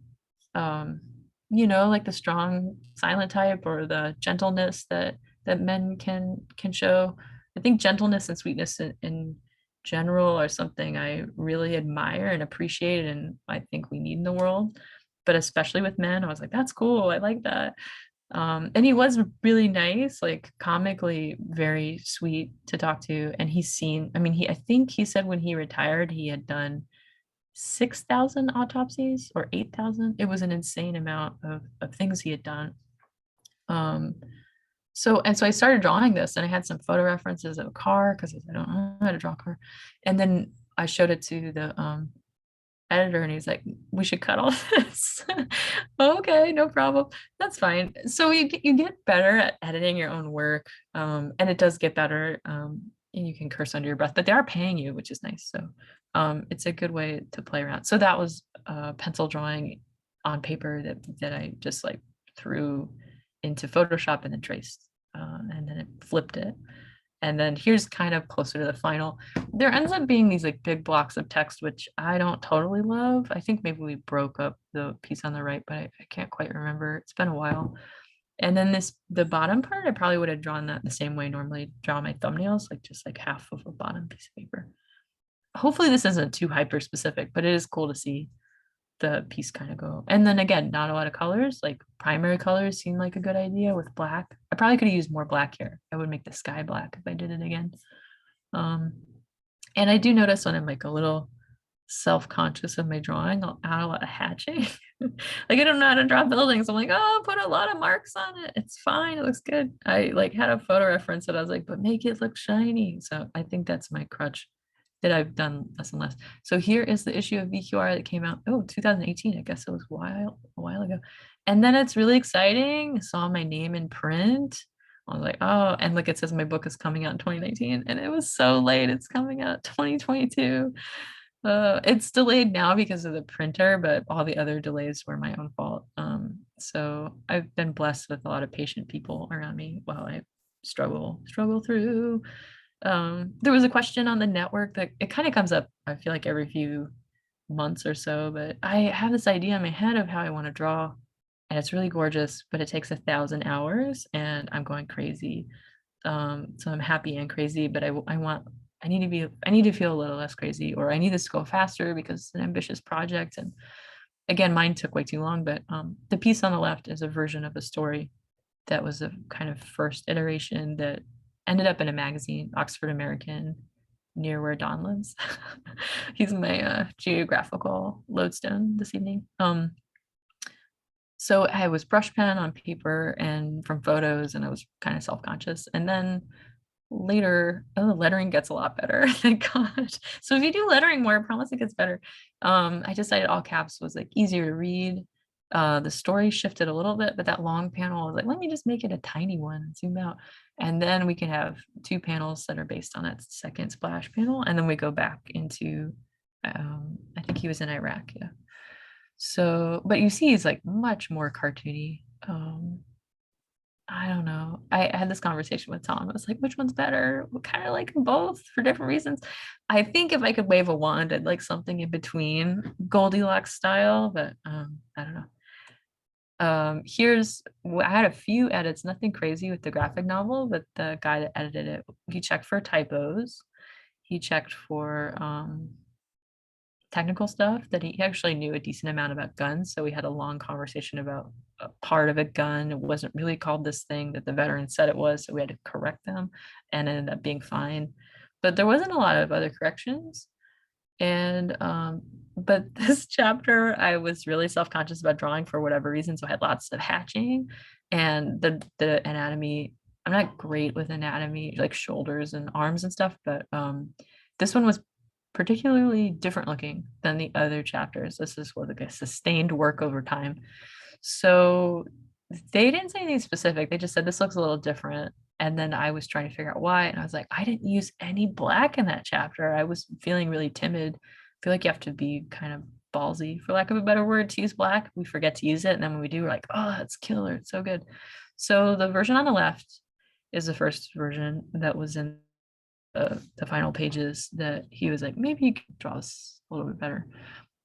like the strong silent type or the gentleness that men can show. I think gentleness and sweetness in general are something I really admire and appreciate, and I think we need in the world. But especially with men, I was like, that's cool. I like that. And he was really nice, like comically very sweet to talk to. And he's seen, I mean, I think he said when he retired, he had done 6,000 autopsies or 8,000. It was an insane amount of things he had done. So I started drawing this and I had some photo references of a car because I don't know how to draw a car. And then I showed it to the editor and he's like, we should cut all this. Okay, no problem. That's fine. So you get better at editing your own work. And it does get better. And you can curse under your breath, but they are paying you, which is nice. So it's a good way to play around. So that was pencil drawing on paper that I just like threw into Photoshop and then traced. And then it flipped it. And then here's kind of closer to the final. There ends up being these like big blocks of text, which I don't totally love. I think maybe we broke up the piece on the right, but I can't quite remember. It's been a while. And then the bottom part, I probably would have drawn that the same way I normally draw my thumbnails, like just like half of a bottom piece of paper. Hopefully this isn't too hyper specific, but it is cool to see the piece kind of go. And then again, not a lot of colors, like primary colors seem like a good idea with black. I probably could have used more black here. I would make the sky black if I did it again. And I do notice when I'm like a little self-conscious of my drawing, I'll add a lot of hatching. Like I don't know how to draw buildings. I'm like, oh, put a lot of marks on it. It's fine. It looks good. I like had a photo reference that I was like, but make it look shiny. So I think that's my crutch that I've done less and less. So here is the issue of VQR that came out, 2018. I guess it was a while ago. And then it's really exciting. I saw my name in print. I was like, oh, and look, it says my book is coming out in 2019. And it was so late. It's coming out 2022. It's delayed now because of the printer, but all the other delays were my own fault. So I've been blessed with a lot of patient people around me while I struggle through. There was a question on the network that it kind of comes up, I feel like every few months or so, but I have this idea in my head of how I want to draw, and it's really gorgeous, but it takes 1,000 hours and I'm going crazy. So I'm happy and crazy, but I need to feel a little less crazy, or I need this to go faster because it's an ambitious project. And again, mine took way too long, but the piece on the left is a version of a story that was a kind of first iteration that ended up in a magazine, Oxford American, near where Don lives. He's my geographical lodestone this evening. So I was brush pen on paper and from photos, and I was kind of self-conscious. And then later, the lettering gets a lot better. Thank God. So if you do lettering more, I promise it gets better. I decided all caps was like easier to read. The story shifted a little bit, but that long panel, I was like, let me just make it a tiny one and zoom out. And then we can have 2 panels that are based on that second splash panel. And then we go back into, I think he was in Iraq. Yeah. So, but you see, he's like much more cartoony. I don't know. I had this conversation with Tom. I was like, which one's better? We kind of like them both for different reasons. I think if I could wave a wand, I'd like something in between Goldilocks style, but I don't know. I had a few edits, nothing crazy with the graphic novel, but the guy that edited it, he checked for typos. He checked for technical stuff that he actually knew a decent amount about guns. So we had a long conversation about a part of a gun. It wasn't really called this thing that the veteran said it was. So we had to correct them and it ended up being fine. But there wasn't a lot of other corrections. And but this chapter I was really self-conscious about drawing for whatever reason. So I had lots of hatching and the anatomy. I'm not great with anatomy, like shoulders and arms and stuff, but this one was particularly different looking than the other chapters. This is what like a sustained work over time. So they didn't say anything specific. They just said this looks a little different. And then I was trying to figure out why. And I was like, I didn't use any black in that chapter. I was feeling really timid. I feel like you have to be kind of ballsy, for lack of a better word, to use black. We forget to use it. And then when we do, we're like, oh, that's killer. It's so good. So the version on the left is the first version that was in the final pages that he was like, maybe you could draw this a little bit better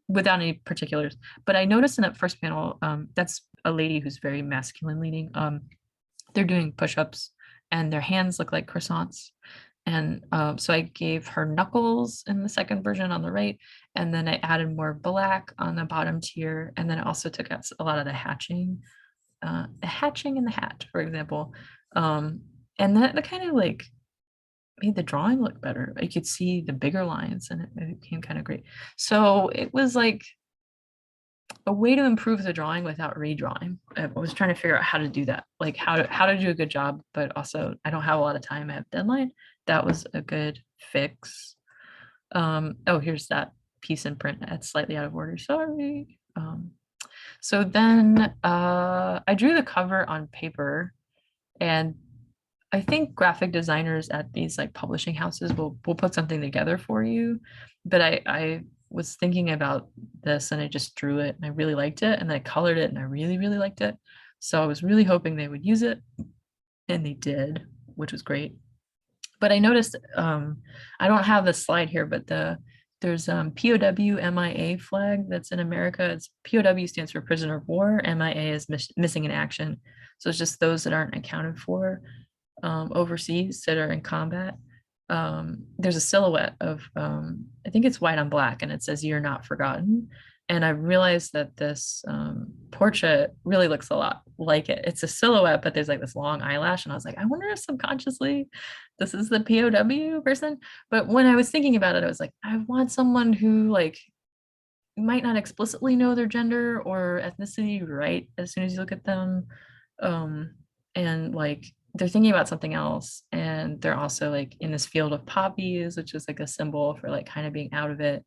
without any particulars. But I noticed in that first panel, that's a lady who's very masculine leaning. They're doing push-ups and their hands look like croissants. And so I gave her knuckles in the second version on the right, and then I added more black on the bottom tier, and then I also took out a lot of the hatching in the hat, for example. And that kind of like made the drawing look better. I could see the bigger lines and it became kind of great. So it was like a way to improve the drawing without redrawing. I was trying to figure out how to do that, like how to do a good job, but also I don't have a lot of time. I have deadline. That was a good fix. Oh, here's that piece in print. It's slightly out of order. Sorry. So then I drew the cover on paper, and I think graphic designers at these like publishing houses will put something together for you. But I was thinking about this and I just drew it and I really liked it, and I colored it and I really, really liked it. So I was really hoping they would use it, and they did, which was great. But I noticed I don't have the slide here, but there's POW MIA flag that's in America. It's POW stands for prisoner of war. MIA is missing in action. So it's just those that aren't accounted for overseas that are in combat. There's a silhouette of I think it's white on black, and it says "You're not forgotten." And I realized that this portrait really looks a lot like it. It's a silhouette, but there's like this long eyelash, and I was like, I wonder if subconsciously this is the POW person. But when I was thinking about it, I was like, I want someone who like might not explicitly know their gender or ethnicity right as soon as you look at them, and like they're thinking about something else, and they're also like in this field of poppies, which is like a symbol for like kind of being out of it,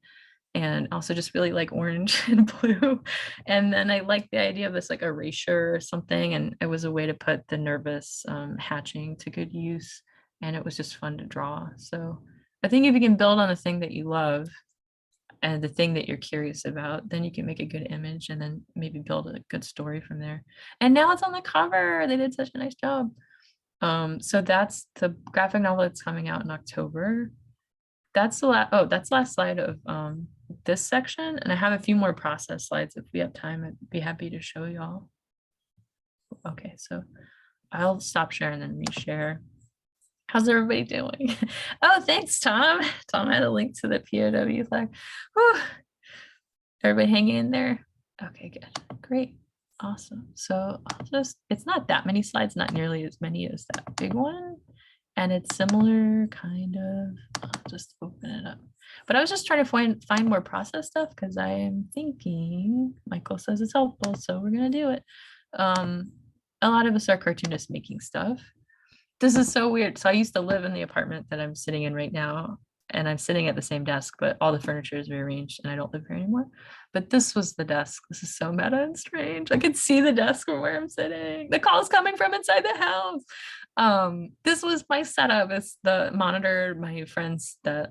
and also just really like orange and blue. And then I like the idea of this like erasure or something, and it was a way to put the nervous hatching to good use, and it was just fun to draw. So I think if you can build on the thing that you love and the thing that you're curious about, then you can make a good image and then maybe build a good story from there. And now it's on the cover. They did such a nice job. So that's the graphic novel that's coming out in October. That's the last slide of this section, and I have a few more process slides. If we have time, I'd be happy to show y'all. Okay, so I'll stop sharing and reshare. How's everybody doing? Oh, thanks, Tom. Tom had a link to the POW flag. Whew. Everybody hanging in there? Okay, good. Great. Awesome. So it's not that many slides, not nearly as many as that big one. And it's similar, kind of. I'll just open it up. But I was just trying to find more process stuff because I am thinking, Michael says it's helpful, so we're gonna do it. A lot of us are cartoonists making stuff. This is so weird. So I used to live in the apartment that I'm sitting in right now, and I'm sitting at the same desk, but all the furniture is rearranged and I don't live here anymore. But this was the desk. This is so meta and strange. I could see the desk from where I'm sitting. The call's coming from inside the house. This was my setup. It's the monitor my friends that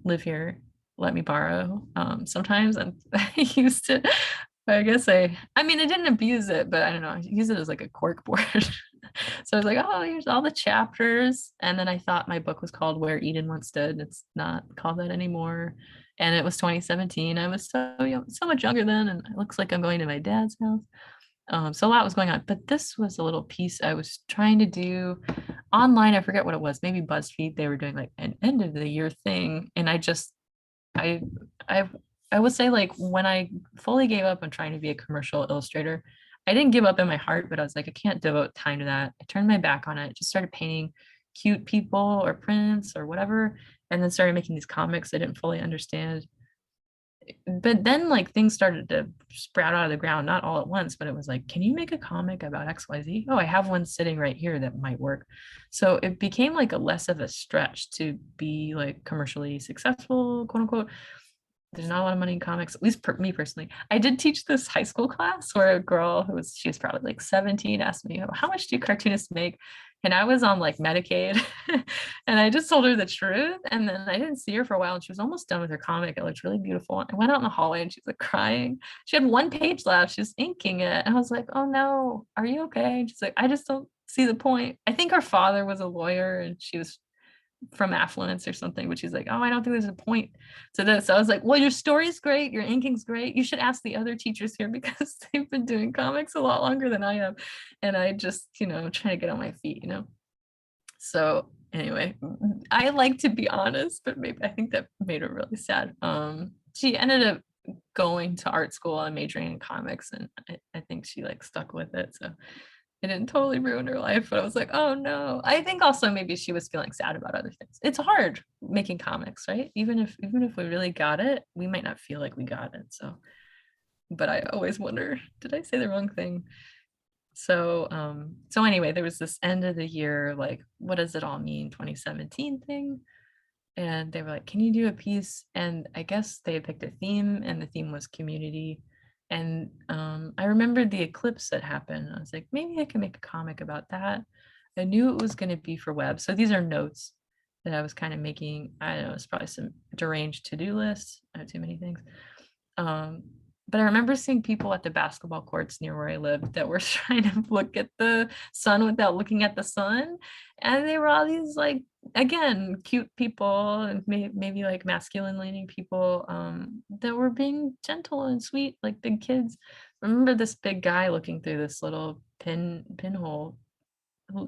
live here let me borrow sometimes. And I used to, I mean, I didn't abuse it, but I don't know, I use it as like a cork board. So I was like, oh, here's all the chapters. And then I thought my book was called Where Eden Once Stood. It's not called that anymore. And it was 2017. I was so much younger then, and it looks like I'm going to my dad's house. So a lot was going on, but this was a little piece I was trying to do online. I forget what it was, maybe BuzzFeed. They were doing like an end of the year thing. And I, I, I would say like when I fully gave up on trying to be a commercial illustrator, I didn't give up in my heart, but I was like, I can't devote time to that. I turned my back on it, just started painting cute people or prints or whatever, and then started making these comics I didn't fully understand. But then like things started to sprout out of the ground, not all at once, but it was like, can you make a comic about XYZ? Oh, I have one sitting right here that might work. So it became like a less of a stretch to be like commercially successful, quote unquote. There's not a lot of money in comics, at least me personally. I did teach this high school class where a girl she was probably like 17 asked me, how much do cartoonists make? And I was on like Medicaid and I just told her the truth. And then I didn't see her for a while and she was almost done with her comic. It looked really beautiful. I went out in the hallway and she was like crying. She had one page left. She was inking it. And I was like, oh no, are you okay? And she's like, I just don't see the point. I think her father was a lawyer and she was from affluence or something, but she's like, oh, I don't think there's a point to this. I was like, well, your story's great, your inking's great. You should ask the other teachers here because they've been doing comics a lot longer than I have. And I just, trying to get on my feet. So anyway, I like to be honest, but maybe I think that made her really sad. She ended up going to art school and majoring in comics, and I think she like stuck with it. So it didn't totally ruin her life, but I was like, oh no. I think also maybe she was feeling sad about other things. It's hard making comics, right? Even if we really got it, we might not feel like we got it. So, but I always wonder, did I say the wrong thing? So anyway, there was this end of the year, like, what does it all mean, 2017 thing? And they were like, can you do a piece? And I guess they had picked a theme, and the theme was community. And I remembered the eclipse that happened. I was like, maybe I can make a comic about that. I knew it was going to be for web. So these are notes that I was kind of making. I don't know, it's probably some deranged to-do lists. I have too many things. But I remember seeing people at the basketball courts near where I lived that were trying to look at the sun without looking at the sun. And they were all these like, again, cute people and maybe like masculine leaning people that were being gentle and sweet, like big kids. I remember this big guy looking through this little pinhole,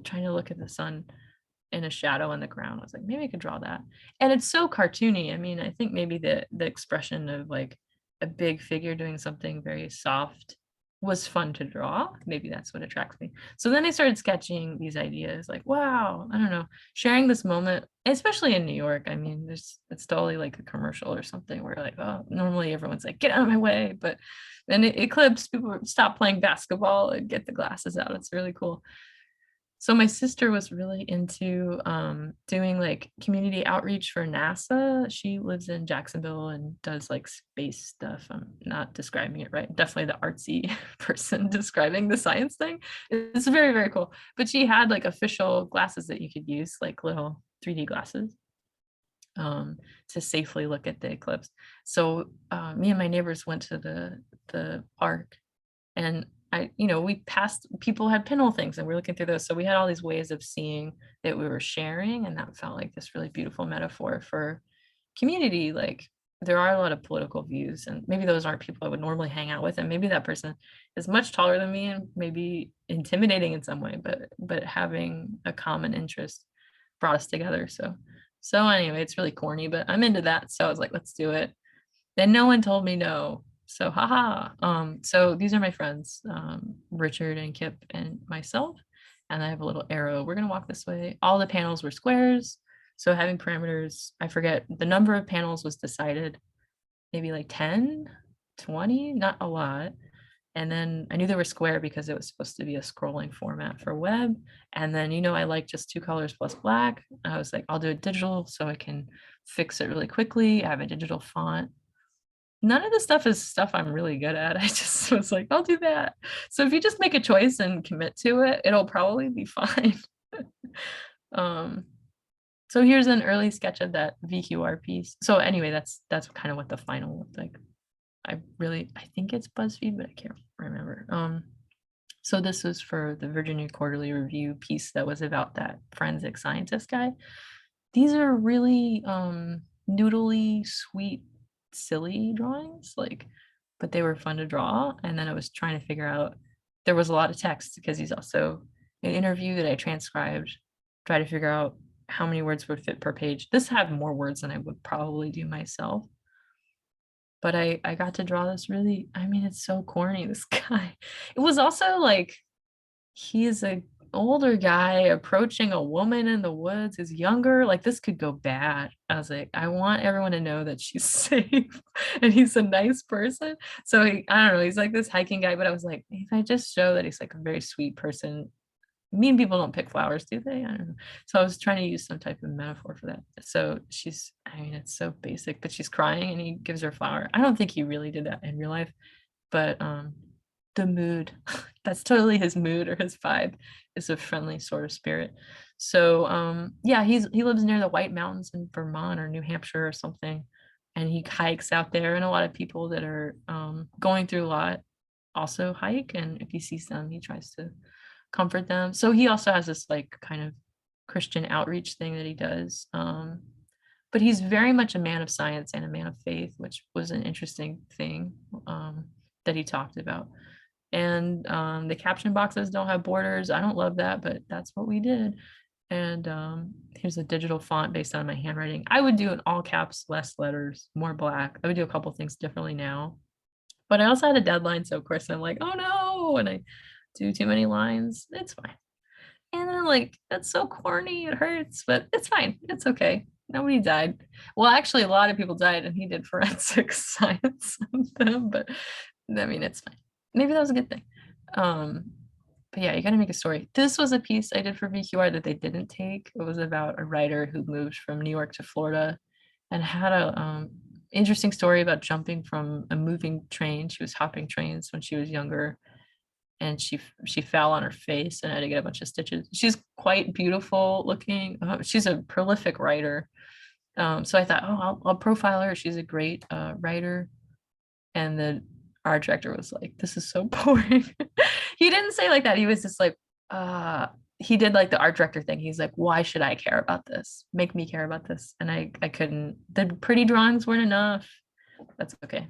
trying to look at the sun in a shadow in the ground. I was like, maybe I could draw that. And it's so cartoony. I mean, I think maybe the expression of like a big figure doing something very soft was fun to draw. Maybe that's what attracts me. So then I started sketching these ideas like, wow, I don't know, sharing this moment, especially in New York. I mean, it's totally like a commercial or something where like, oh, normally everyone's like, get out of my way. But then Eclipse, people stop playing basketball and get the glasses out. It's really cool. So my sister was really into doing like community outreach for NASA. She lives in Jacksonville and does like space stuff. I'm not describing it right. Definitely the artsy person describing the science thing. It's very, very cool. But she had like official glasses that you could use, like little 3D glasses to safely look at the eclipse. So me and my neighbors went to the park, and we passed, people had pinhole things and we're looking through those. So we had all these ways of seeing that we were sharing. And that felt like this really beautiful metaphor for community. Like there are a lot of political views and maybe those aren't people I would normally hang out with. And maybe that person is much taller than me and maybe intimidating in some way, but having a common interest brought us together. So anyway, it's really corny, but I'm into that. So I was like, let's do it. Then no one told me no. So haha. So these are my friends, Richard and Kip and myself. And I have a little arrow. We're gonna walk this way. All the panels were squares. So having parameters, I forget the number of panels was decided, maybe like 10, 20, not a lot. And then I knew they were square because it was supposed to be a scrolling format for web. And then, I like just 2 colors plus black. I was like, I'll do it digital so I can fix it really quickly. I have a digital font. None of this stuff is stuff I'm really good at. I just was like, I'll do that. So if you just make a choice and commit to it, it'll probably be fine. So here's an early sketch of that VQR piece. So anyway, that's kind of what the final looked like. I think it's BuzzFeed, but I can't remember. So this was for the Virginia Quarterly Review piece that was about that forensic scientist guy. These are really noodly, sweet, silly drawings, but they were fun to draw. And then I was trying to figure out there was a lot of text because he's also an interview that I transcribed, try to figure out how many words would fit per page. This had more words than I would probably do myself. But I got to draw this really, I mean, it's so corny, this guy. It was also like he's a older guy approaching a woman in the woods who's younger. Like this could go bad. I was like, I want everyone to know that she's safe and he's a nice person. So I don't know, he's like this hiking guy, but I was like, if I just show that he's like a very sweet person, mean people don't pick flowers, do they? I don't know. So I was trying to use some type of metaphor for that. So she's, I mean, it's so basic, but she's crying and he gives her a flower. I don't think he really did that in real life, but the mood, that's totally his mood or his vibe, is a friendly sort of spirit. So yeah, he lives near the White Mountains in Vermont or New Hampshire or something. And he hikes out there, and a lot of people that are going through a lot also hike. And if he sees them, he tries to comfort them. So he also has this like kind of Christian outreach thing that he does. But he's very much a man of science and a man of faith, which was an interesting thing that he talked about. And the caption boxes don't have borders. I don't love that, but that's what we did. And here's a digital font based on my handwriting. I would do in all caps, less letters, more black. I would do a couple things differently now. But I also had a deadline, so of course I'm like, oh no, and I do too many lines. It's fine. And then like, that's so corny, it hurts, but it's fine. It's okay. Nobody died. Well, actually, a lot of people died, and he did forensic science of them, but I mean, it's fine. Maybe that was a good thing. But yeah, you got to make a story. This was a piece I did for VQR that they didn't take. It was about a writer who moved from New York to Florida and had a interesting story about jumping from a moving train. She was hopping trains when she was younger, and she fell on her face and had to get a bunch of stitches. She's quite beautiful looking. She's a prolific writer. So I thought, oh, I'll profile her. She's a great writer. And the art director was like, this is so boring. He didn't say like that. He was just like, he did like the art director thing. He's like, why should I care about this? Make me care about this. And I couldn't, the pretty drawings weren't enough. That's okay.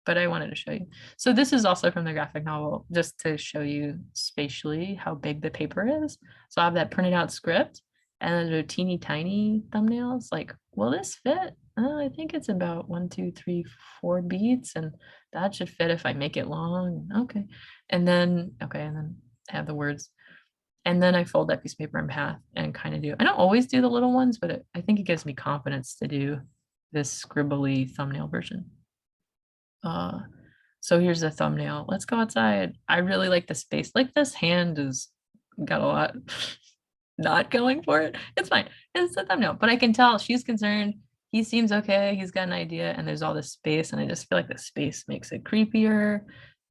But I wanted to show you. So this is also from the graphic novel, just to show you spatially how big the paper is. So I have that printed out script, and they're teeny tiny thumbnails. Like, will this fit? I think it's about 1, 2, 3, 4 beats, and that should fit if I make it long. Okay. And then I have the words. And then I fold that piece of paper in half and kind of do, I don't always do the little ones, but I think it gives me confidence to do this scribbly thumbnail version. So here's the thumbnail. Let's go outside. I really like the space. Like this hand has got a lot not going for it. It's fine. It's a thumbnail, but I can tell she's concerned. He seems okay. He's got an idea, and there's all this space, and I just feel like the space makes it creepier.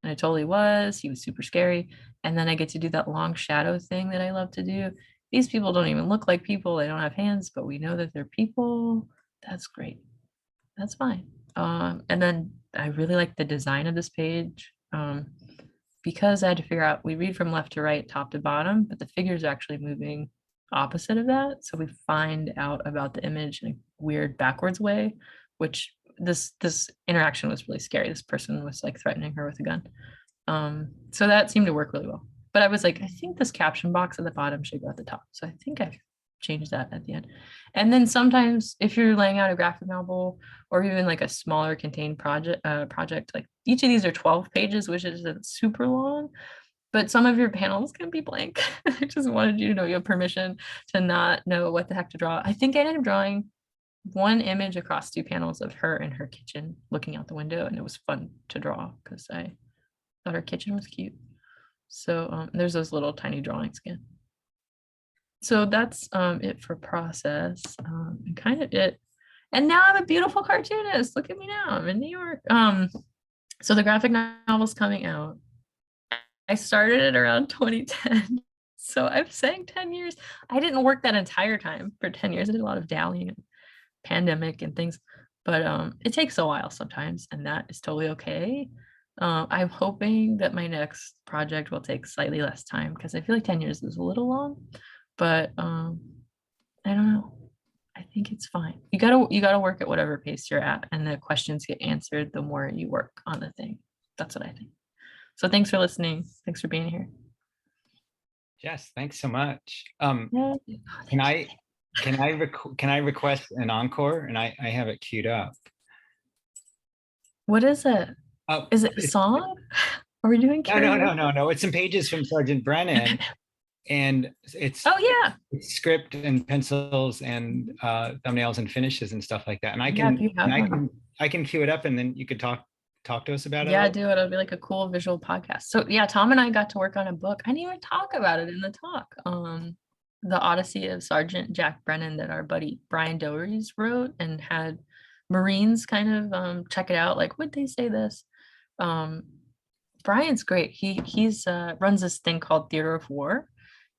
And it totally was. He was super scary. And then I get to do that long shadow thing that I love to do. These people don't even look like people. They don't have hands, but we know that they're people. That's great. That's fine. And then I really like the design of this page because I had to figure out, we read from left to right, top to bottom, but the figures are actually moving opposite of that. So we find out about the image in a weird backwards way, which this interaction was really scary. This person was like threatening her with a gun. So that seemed to work really well. But I was like, I think this caption box at the bottom should go at the top. So I think I change that at the end. And then sometimes if you're laying out a graphic novel or even like a smaller contained project, like each of these are 12 pages, which isn't super long, but some of your panels can be blank. I just wanted you to know you have permission to not know what the heck to draw. I think I ended up drawing one image across 2 panels of her in her kitchen looking out the window, and it was fun to draw because I thought her kitchen was cute. So there's those little tiny drawings again. So that's it for process and kind of it. And now I'm a beautiful cartoonist. Look at me now. I'm in New York. So the graphic novel's coming out. I started it around 2010. So I'm saying 10 years. I didn't work that entire time for 10 years. I did a lot of dallying and pandemic and things, but it takes a while sometimes, and that is totally okay. I'm hoping that my next project will take slightly less time because I feel like 10 years is a little long. But I don't know. I think it's fine. You gotta work at whatever pace you're at, and the questions get answered the more you work on the thing. That's what I think. So thanks for listening. Thanks for being here. Jess, thanks so much. Yeah. Can I request an encore? And I have it queued up. What is it? Oh, Is it a song? Are we doing no. It's some pages from Sergeant Brennan, and it's Oh yeah. it's script and pencils and thumbnails and finishes and stuff like that. And Yeah, if you have one. I can queue it up, and then you could talk to us about it. Yeah, do it. It'll be like a cool visual podcast. So yeah, Tom and I got to work on a book. I didn't even talk about it in the talk. The Odyssey of Sergeant Jack Brennan that our buddy Brian Doherty's wrote and had Marines kind of check it out. Like, would they say this? Brian's great. He's runs this thing called Theater of War,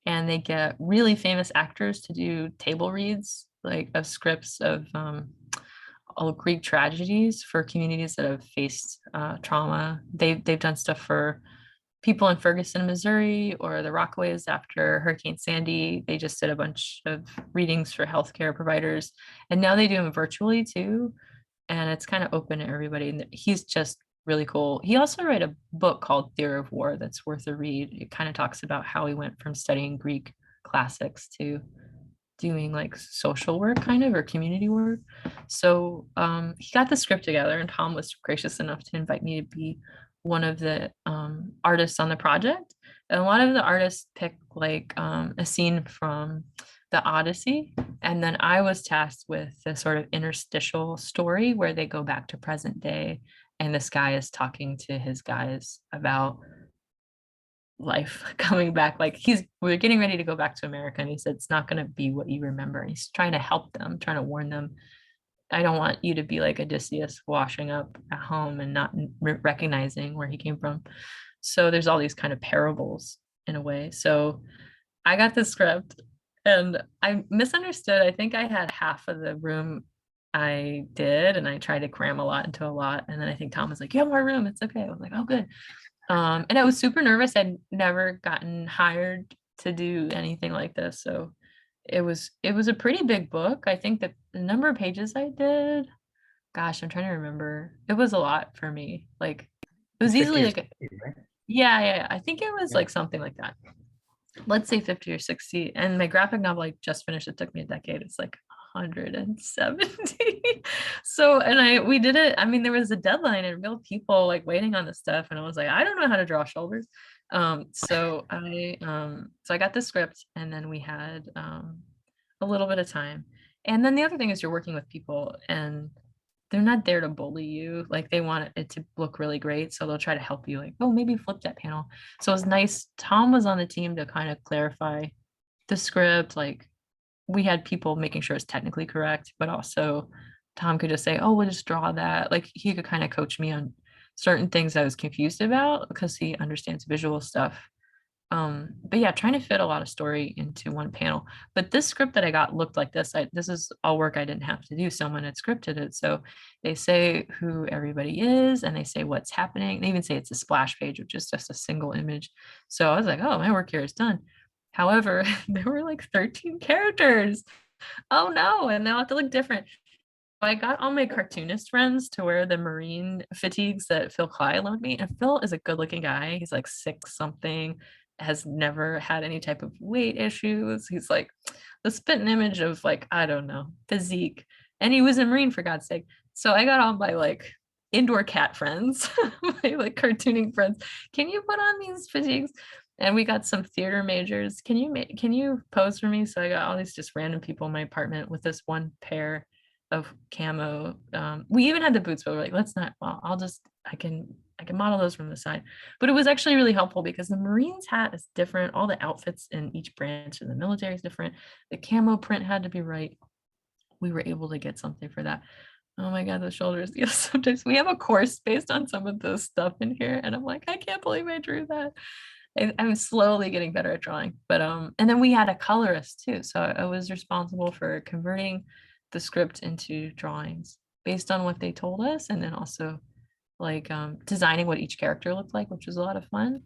and they get really famous actors to do table reads like of scripts of all Greek tragedies for communities that have faced trauma. They've done stuff for people in Ferguson, Missouri, or the Rockaways after Hurricane Sandy. They just did a bunch of readings for healthcare providers, and now they do them virtually too. And it's kind of open to everybody. And he's just really cool. He also wrote a book called Theater of War that's worth a read. It kind of talks about how he went from studying Greek classics to doing like social work kind of or community work. So he got the script together, and Tom was gracious enough to invite me to be one of the artists on the project. And a lot of the artists picked like a scene from the Odyssey, and then I was tasked with the sort of interstitial story where they go back to present day, and this guy is talking to his guys about life coming back. Like we're getting ready to go back to America, and he said it's not going to be what you remember. And he's trying to help them, trying to warn them. I don't want you to be like Odysseus washing up at home and not recognizing where he came from. So there's all these kind of parables in a way. So I got the script and I misunderstood. I think I had half of the room I did, and I tried to cram a lot into a lot. And then I think Tom was like, you have more room. It's okay. I was like, oh, good. And I was super nervous. I'd never gotten hired to do anything like this. So it was a pretty big book. I think that the number of pages I did, gosh, I'm trying to remember. It was a lot for me. Like it was easily like, yeah. I think it was like something like that. Let's say 50 or 60. And my graphic novel I just finished. It took me a decade. It's like 170. So, and we did it. I mean, there was a deadline and real people like waiting on this stuff. And I was like, I don't know how to draw shoulders. So I got the script, and then we had a little bit of time. And then the other thing is you're working with people, and they're not there to bully you. Like they want it to look really great. So they'll try to help you, like, oh, maybe flip that panel. So it was nice. Tom was on the team to kind of clarify the script. Like we had people making sure it's technically correct, but also Tom could just say, oh, we'll just draw that. Like he could kind of coach me on certain things I was confused about because he understands visual stuff. But yeah, trying to fit a lot of story into one panel. But this script that I got looked like this. This is all work I didn't have to do. Someone had scripted it. So they say who everybody is, and they say what's happening. They even say it's a splash page, which is just a single image. So I was like, oh, my work here is done. However, there were like 13 characters. Oh no, and they'll have to look different. I got all my cartoonist friends to wear the Marine fatigues that Phil Cly loaned me. And Phil is a good looking guy. He's like 6 something, has never had any type of weight issues. He's like the spitting image of like, I don't know, physique. And he was a Marine for God's sake. So I got all my like indoor cat friends, my like cartooning friends. Can you put on these fatigues? And we got some theater majors. Can you pose for me? So I got all these just random people in my apartment with this one pair of camo. We even had the boots, but we're like, let's not. Well, I can model those from the side. But it was actually really helpful because the Marines hat is different. All the outfits in each branch of the military is different. The camo print had to be right. We were able to get something for that. Oh my God, the shoulders. Yes, sometimes we have a course based on some of the stuff in here, and I'm like, I can't believe I drew that. I'm slowly getting better at drawing, but and then we had a colorist too. So I was responsible for converting the script into drawings based on what they told us, and then also like designing what each character looked like, which was a lot of fun.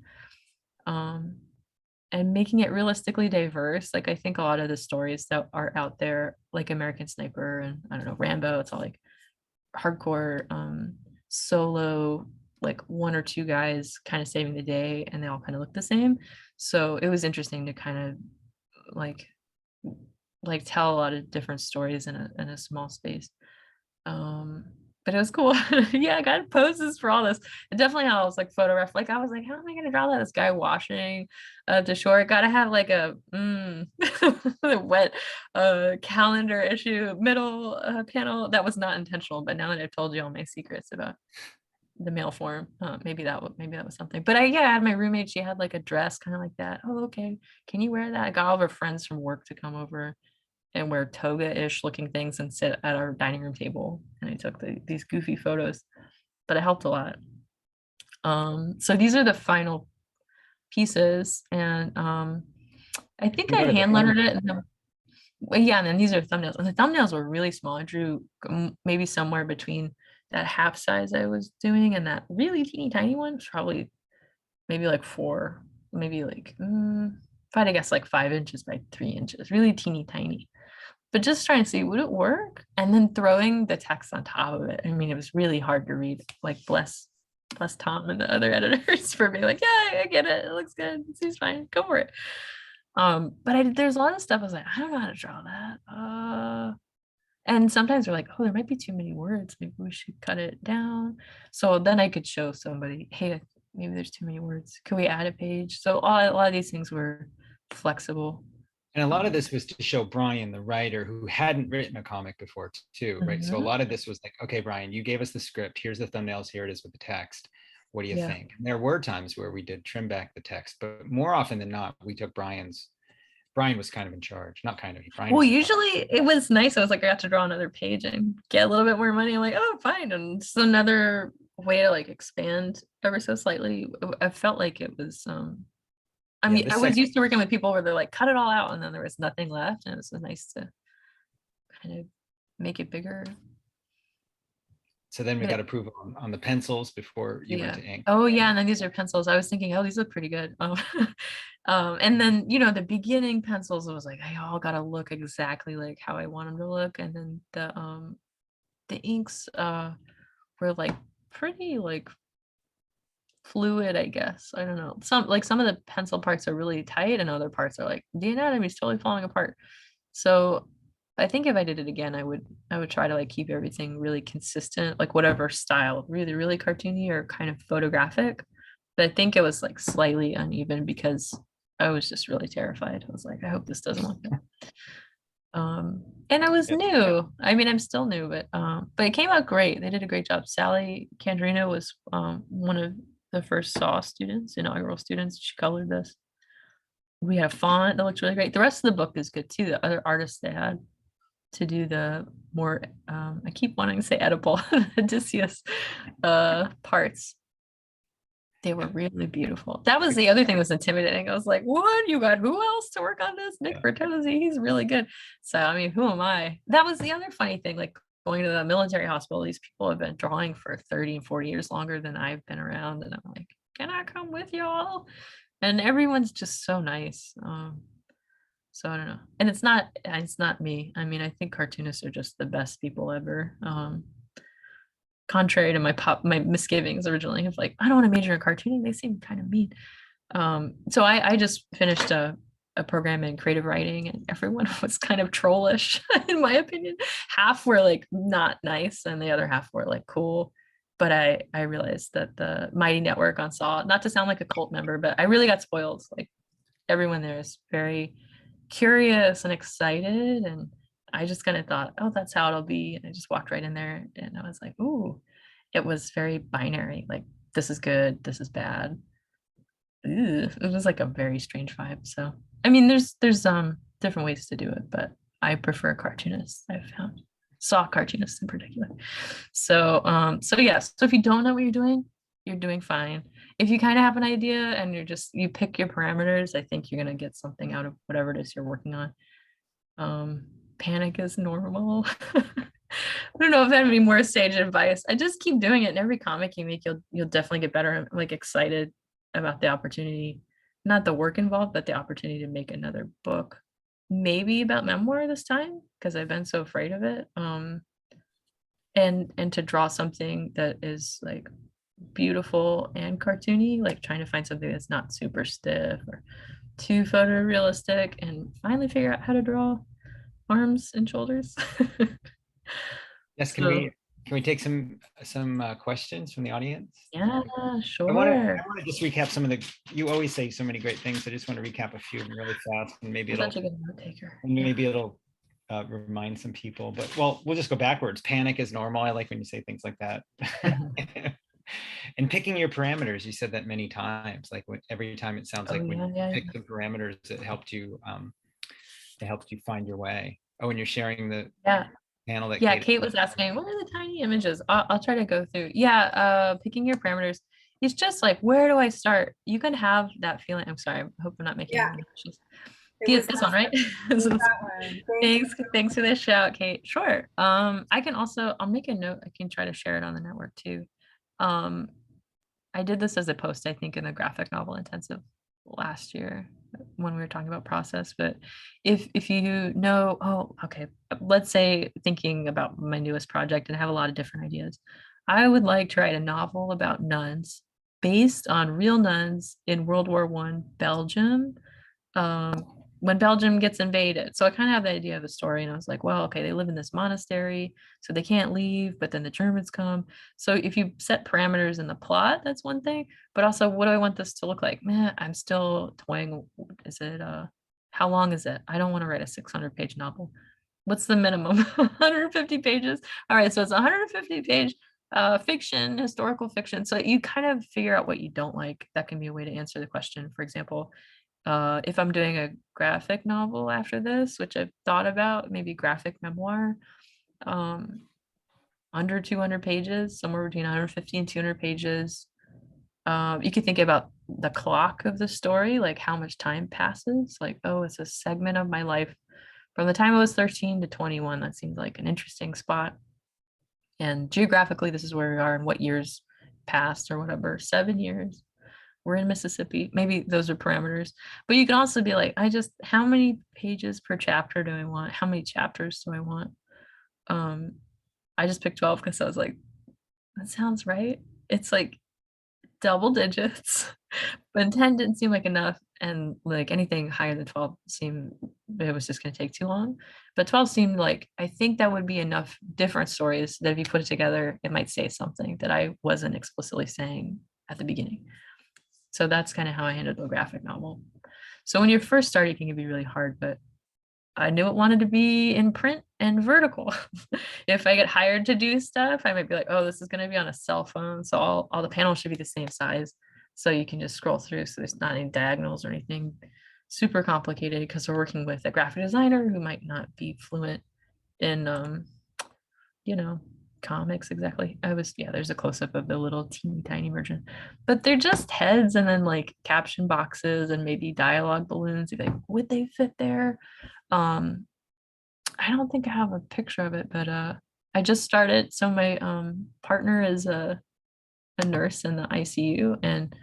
And making it realistically diverse. Like I think a lot of the stories that are out there, like American Sniper and I don't know, Rambo, it's all like hardcore solo like one or two guys kind of saving the day, and they all kind of look the same. So it was interesting to kind of like tell a lot of different stories in a small space. But it was cool. Yeah, I got poses for all this. And definitely how I was like photograph. Like I was like, how am I gonna draw that? This guy washing the shore. Gotta have like a wet calendar issue middle panel. That was not intentional, but now that I've told you all my secrets about the male form, maybe that was something. But I had my roommate, she had like a dress kind of like that. Oh, okay. Can you wear that? I got all of her friends from work to come over and wear toga-ish looking things and sit at our dining room table. And I took these goofy photos, but it helped a lot. So these are the final pieces. And I think I What are the hand lettered it. thumbnails? Well, yeah, and then these are thumbnails. And the thumbnails were really small. I drew maybe somewhere between that half size I was doing and that really teeny tiny one, probably maybe like 4, maybe like, if I had to guess, like 5 inches by 3 inches, really teeny tiny. But just trying to see, would it work? And then throwing the text on top of it. I mean, it was really hard to read. Like bless Tom and the other editors for being like, yeah, I get it. It looks good. It seems fine. Go for it. But there's a lot of stuff I was like, I don't know how to draw that. And sometimes they're like, oh, there might be too many words. Maybe we should cut it down. So then I could show somebody, hey, maybe there's too many words. Can we add a page? So a lot of these things were flexible. And a lot of this was to show Brian, the writer, who hadn't written a comic before too, right? So a Mhm. lot of this was like, okay, Brian, you gave us the script. Here's the thumbnails. Here it is with the text. What do you Yeah. think? And there were times where we did trim back the text, but more often than not, we took Brian was kind of in charge. Not kind of, Brian Well, was in charge. usually it was nice. I was like, I got to draw another page and get a little bit more money. I'm like, oh, fine. And it's another way to like expand ever so slightly. I felt like it was, I Yeah, mean, this I was second- used to working with people where they're like, cut it all out, and then there was nothing left. And it was nice to kind of make it bigger. So then we But- got approval on the pencils before you went Yeah. to ink. Oh yeah, and then these are pencils. I was thinking, oh, these look pretty good. And then the beginning pencils, it was like I all gotta look exactly like how I want them to look. And then the inks were like pretty like fluid, I guess. I don't know. Some of the pencil parts are really tight and other parts are like the anatomy is totally falling apart. So I think if I did it again, I would try to like keep everything really consistent, like whatever style, really, really cartoony or kind of photographic. But I think it was like slightly uneven because I was just really terrified. I was like, I hope this doesn't look good. And I was Yeah. new. I mean, I'm still new, but it came out great. They did a great job. Sally Candrino was one of the first SAW students, inaugural students. She colored this. We had a font that looked really great. The rest of the book is good too. The other artists they had to do the more I keep wanting to say edible Odysseus parts. They were really beautiful. That was the other thing that was intimidating. I was like, what? You got who else to work on this? Nick Yeah. Bertozzi, he's really good. So I mean, who am I? That was the other funny thing, like going to the military hospital, these people have been drawing for 30 and 40 years longer than I've been around. And I'm like, can I come with y'all? And everyone's just so nice. So I don't know. And it's not me. I mean, I think cartoonists are just the best people ever. Contrary to my misgivings originally of like, I don't want to major in cartooning. They seem kind of mean. So I just finished a program in creative writing and everyone was kind of trollish, in my opinion. Half were like not nice and the other half were like cool. But I realized that the Mighty Network on SAW, not to sound like a cult member, but I really got spoiled. Like everyone there is very curious and excited, and I just kind of thought, oh, that's how it'll be. And I just walked right in there and I was like, ooh, it was very binary. Like, this is good, this is bad. Ew, it was like a very strange vibe. So, I mean, there's different ways to do it, but I prefer cartoonists, I've found. SAW cartoonists in particular. So, yes. So if you don't know what you're doing fine. If you kind of have an idea and you pick your parameters, I think you're gonna get something out of whatever it is you're working on. Panic is normal. I don't know if I have any more sage advice. I just keep doing it. In every comic you make, you'll definitely get better. I'm like excited about the opportunity, not the work involved, but the opportunity to make another book. Maybe about memoir this time, because I've been so afraid of it. And to draw something that is like beautiful and cartoony, like trying to find something that's not super stiff or too photorealistic, and finally figure out how to draw arms and shoulders. Yes, So can we take some questions from the audience? yeah, I sure. want to just recap some of the, you always say so many great things. I just want to recap a few of them really fast, and maybe I'm it'll, such a good note taker. maybe it'll remind some people, but well, we'll just go backwards. Panic is normal. I like when you say things like that. And picking your parameters, you said that many times, like every time it sounds Oh like when you yeah, pick the parameters, it helped you find your way. Oh, and you're sharing the yeah. panel that Yeah, Kate. Kate was asking, what are the tiny images? I'll try to go through. Yeah, picking your parameters. It's just like, where do I start? You can have that feeling. I'm sorry, I hope I'm not making Yeah. any issues. It was This one, right? it was that one. Thanks for the shout, Kate. Sure. I can also, I'll make a note. I can try to share it on the network too. I did this as a post, I think, in the graphic novel intensive last year when we were talking about process. But if you know, oh, okay, let's say thinking about my newest project and have a lot of different ideas. I would like to write a novel about nuns based on real nuns in World War One Belgium, um, when Belgium gets invaded. So I kind of have the idea of the story, and I was like, well, okay, they live in this monastery, so they can't leave, but then the Germans come. So if you set parameters in the plot, that's one thing. But also, what do I want this to look like? Man, I'm still toying. Is it how long is it? I don't want to write a 600-page novel. What's the minimum? 150 pages. All right, so it's 150-page fiction, historical fiction. So you kind of figure out what you don't like. That can be a way to answer the question. For example, if I'm doing a graphic novel after this, which I've thought about, maybe graphic memoir, um, under 200 pages, somewhere between 150 and 200 pages. You could think about the clock of the story, like how much time passes. Like, oh, it's a segment of my life from the time I was 13 to 21. That seems like an interesting spot. And geographically, this is where we are and what years passed or whatever, 7 years. We're in Mississippi. Maybe those are parameters. But you can also be like, how many pages per chapter do I want? How many chapters do I want? I just picked 12 because I was like, that sounds right. It's like double digits, but 10 didn't seem like enough. And like anything higher than 12 seemed, it was just going to take too long. But 12 seemed like, I think that would be enough different stories that if you put it together, it might say something that I wasn't explicitly saying at the beginning. So that's kind of how I handled a graphic novel. So when you're first starting, it can be really hard, but I knew it wanted to be in print and vertical. If I get hired to do stuff, I might be like, oh, this is going to be on a cell phone. So all the panels should be the same size. So you can just scroll through. So there's not any diagonals or anything super complicated because we're working with a graphic designer who might not be fluent in, you know, comics exactly. There's a close-up of the little teeny tiny version, but they're just heads and then like caption boxes and maybe dialogue balloons. You're like, would they fit there? I don't think I have a picture of it, but I just started. So my partner is a nurse in the ICU, and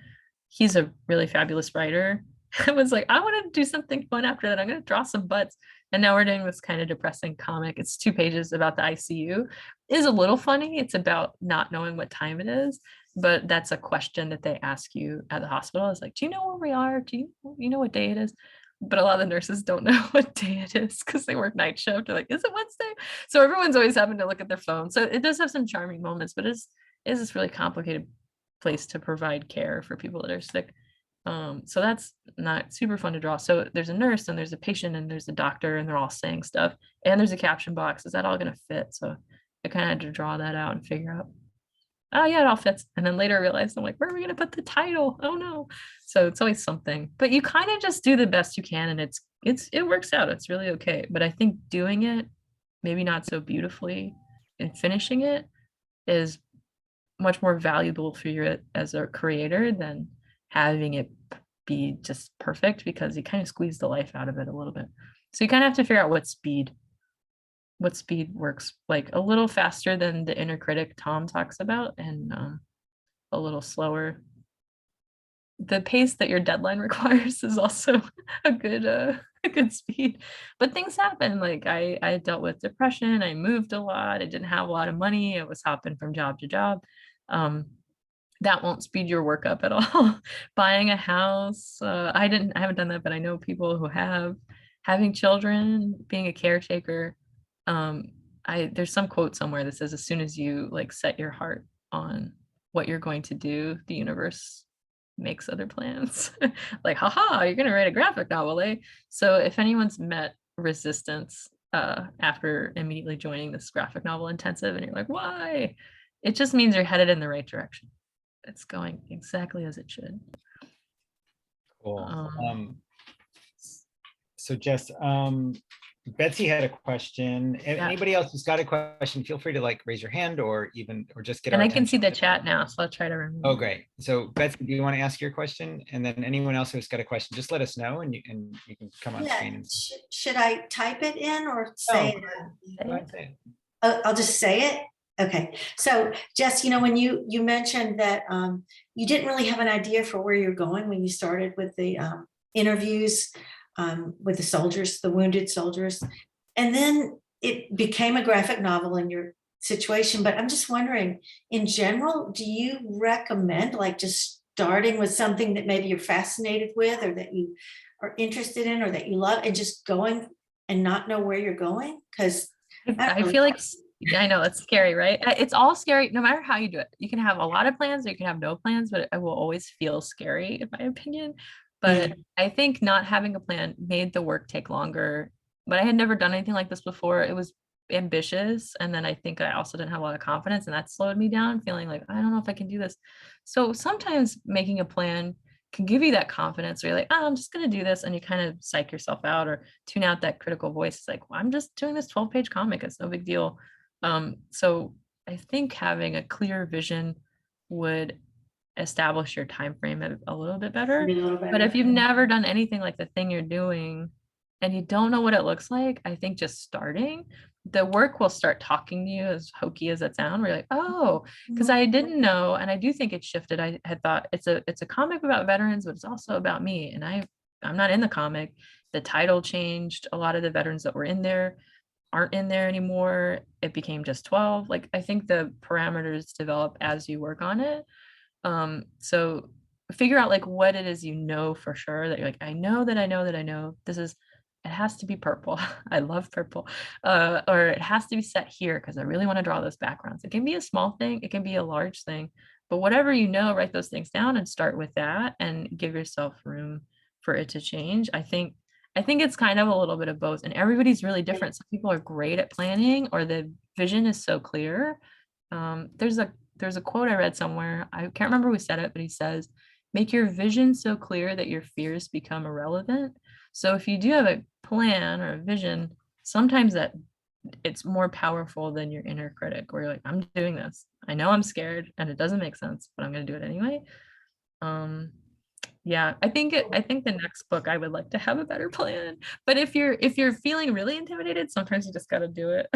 he's a really fabulous writer. I was like, I want to do something fun after that. I'm going to draw some butts. And now we're doing this kind of depressing comic. It's 2 pages about the ICU. It is a little funny. It's about not knowing what time it is, but that's a question that they ask you at the hospital. It's like, do you know where we are? Do you know what day it is? But a lot of the nurses don't know what day it is because they work night shift. They're like, is it Wednesday? So everyone's always having to look at their phone. So it does have some charming moments, but it's this really complicated place to provide care for people that are sick. So that's not super fun to draw. So there's a nurse and there's a patient and there's a doctor and they're all saying stuff and there's a caption box. Is that all going to fit? So I kind of had to draw that out and figure out, oh yeah, it all fits. And then later I realized I'm like, where are we going to put the title? Oh no. So it's always something, but you kind of just do the best you can and it works out. It's really okay. But I think doing it, maybe not so beautifully and finishing it is much more valuable for you as a creator than having it be just perfect because you kind of squeeze the life out of it a little bit. So you kind of have to figure out what speed works, like a little faster than the inner critic Tom talks about and a little slower. The pace that your deadline requires is also a good speed, but things happen. Like I dealt with depression. I moved a lot. I didn't have a lot of money. I was hopping from job to job. that won't speed your work up at all. Buying a house, I haven't done that, but I know people who have. Having children, being a caretaker. Um, there's some quote somewhere that says as soon as you like set your heart on what you're going to do, the universe makes other plans. Like, haha, you're gonna write a graphic novel, eh? So if anyone's met resistance after immediately joining this graphic novel intensive and you're like, why? It just means you're headed in the right direction. It's going exactly as it should. Cool. Um, So Jess, Betsy had a question. Yeah. Anybody else who's got a question, feel free to like raise your hand or just get And our I can see attention. the chat now, so I'll try to remember. Oh, great. So Betsy, do you want to ask your question? And then anyone else who's got a question, just let us know and you can come on Yeah, screen. And should I type it in or say Oh, it? go ahead, say it. I'll just say it. Okay. So Jess, when you mentioned that you didn't really have an idea for where you're going when you started with the interviews with the soldiers, the wounded soldiers, and then it became a graphic novel in your situation. But I'm just wondering, in general, do you recommend like just starting with something that maybe you're fascinated with or that you are interested in or that you love and just going and not know where you're going? Because I feel like, I know it's scary, right? It's all scary no matter how you do it. You can have a lot of plans or you can have no plans, but it will always feel scary in my opinion. But I think not having a plan made the work take longer. But I had never done anything like this before. It was ambitious. And then I think I also didn't have a lot of confidence and that slowed me down, feeling like, I don't know if I can do this. So sometimes making a plan can give you that confidence where you're like, oh, I'm just going to do this. And you kind of psych yourself out or tune out that critical voice. It's like, well, I'm just doing this 12-page comic. It's no big deal. So I think having a clear vision would establish your time frame a little bit better. But if you've never done anything like the thing you're doing and you don't know what it looks like, I think just starting, the work will start talking to you, as hokey as that sounds. We're like, oh, because I didn't know, and I do think it shifted. I had thought it's a comic about veterans, but it's also about me. And I'm not in the comic. The title changed. A lot of the veterans that were in there aren't in there anymore. It became just 12. Like I think the parameters develop as you work on it. So figure out like what it is for sure that you're like, I know this is, it has to be purple. I love purple. Or it has to be set here because I really want to draw those backgrounds. It can be a small thing, it can be a large thing, but whatever write those things down and start with that and give yourself room for it to change. I think it's kind of a little bit of both, and everybody's really different. Some people are great at planning or the vision is so clear. There's a quote I read somewhere. I can't remember who said it, but he says, make your vision so clear that your fears become irrelevant. So if you do have a plan or a vision, sometimes that it's more powerful than your inner critic where you're like, I'm doing this. I know I'm scared and it doesn't make sense, but I'm going to do it anyway. Yeah, I think the next book I would like to have a better plan. But if you're feeling really intimidated, sometimes you just got to do it.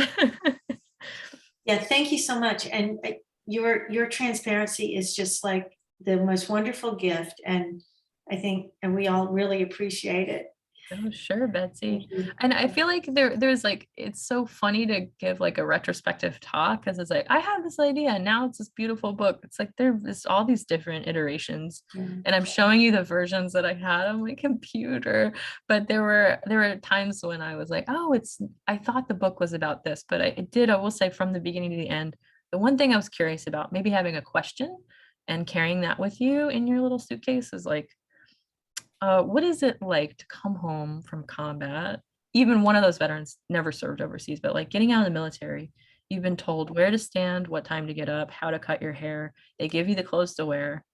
Yeah, thank you so much. And your transparency is just like the most wonderful gift. And I think, and we all really appreciate it. Oh, sure, Betsy. And I feel like there's like, it's so funny to give like a retrospective talk because it's like, I had this idea and now it's this beautiful book. It's like there's all these different iterations and I'm showing you the versions that I had on my computer. But there were times when I was like, oh, I thought the book was about this, but I will say from the beginning to the end, the one thing I was curious about, maybe having a question and carrying that with you in your little suitcase is like, what is it like to come home from combat? Even one of those veterans never served overseas, but like getting out of the military, you've been told where to stand, what time to get up, how to cut your hair. They give you the clothes to wear,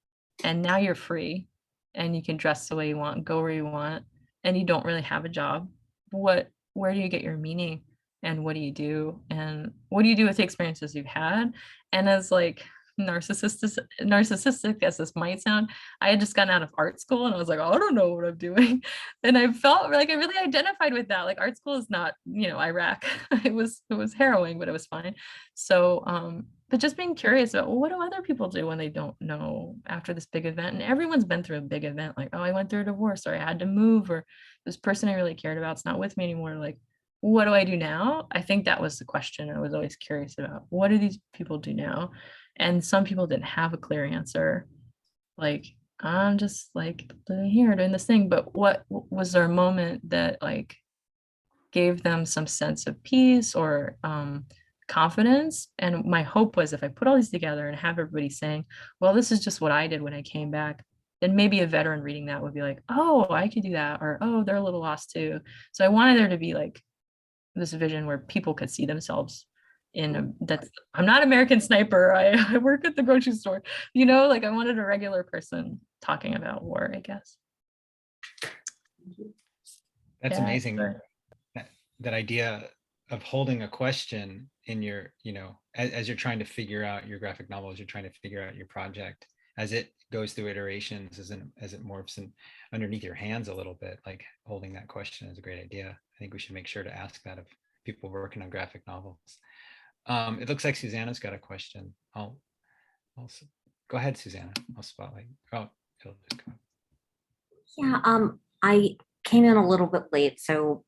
and now you're free and you can dress the way you want, go where you want, and you don't really have a job. Where do you get your meaning? And what do you do? And what do you do with the experiences you've had? And as like narcissistic as this might sound, I had just gotten out of art school and I was like, oh, I don't know what I'm doing. And I felt like I really identified with that. Like art school is not, Iraq. It was harrowing, but it was fine. So, but just being curious about, well, what do other people do when they don't know after this big event? And everyone's been through a big event, like, oh, I went through a divorce or I had to move or this person I really cared about is not with me anymore. Like, what do I do now? I think that was the question I was always curious about. What do these people do now? And some people didn't have a clear answer. Like, I'm just like here doing this thing. But what was there a moment that like gave them some sense of peace or confidence? And my hope was if I put all these together and have everybody saying, well, this is just what I did when I came back, then maybe a veteran reading that would be like, oh, I could do that, or oh, they're a little lost too. So I wanted there to be like this vision where people could see themselves in that's I'm not American Sniper. I work at the grocery store, like I wanted a regular person talking about war, I guess. That's Yeah, amazing. sure. That idea of holding a question in your, as you're trying to figure out your graphic novel, as you're trying to figure out your project, as it goes through iterations, as it morphs in underneath your hands a little bit, like holding that question is a great idea. I think we should make sure to ask that of people working on graphic novels. It looks like Susanna's got a question. I'll go ahead, Susanna. I'll spotlight. Oh, it'll just come up. Yeah, I came in a little bit late, so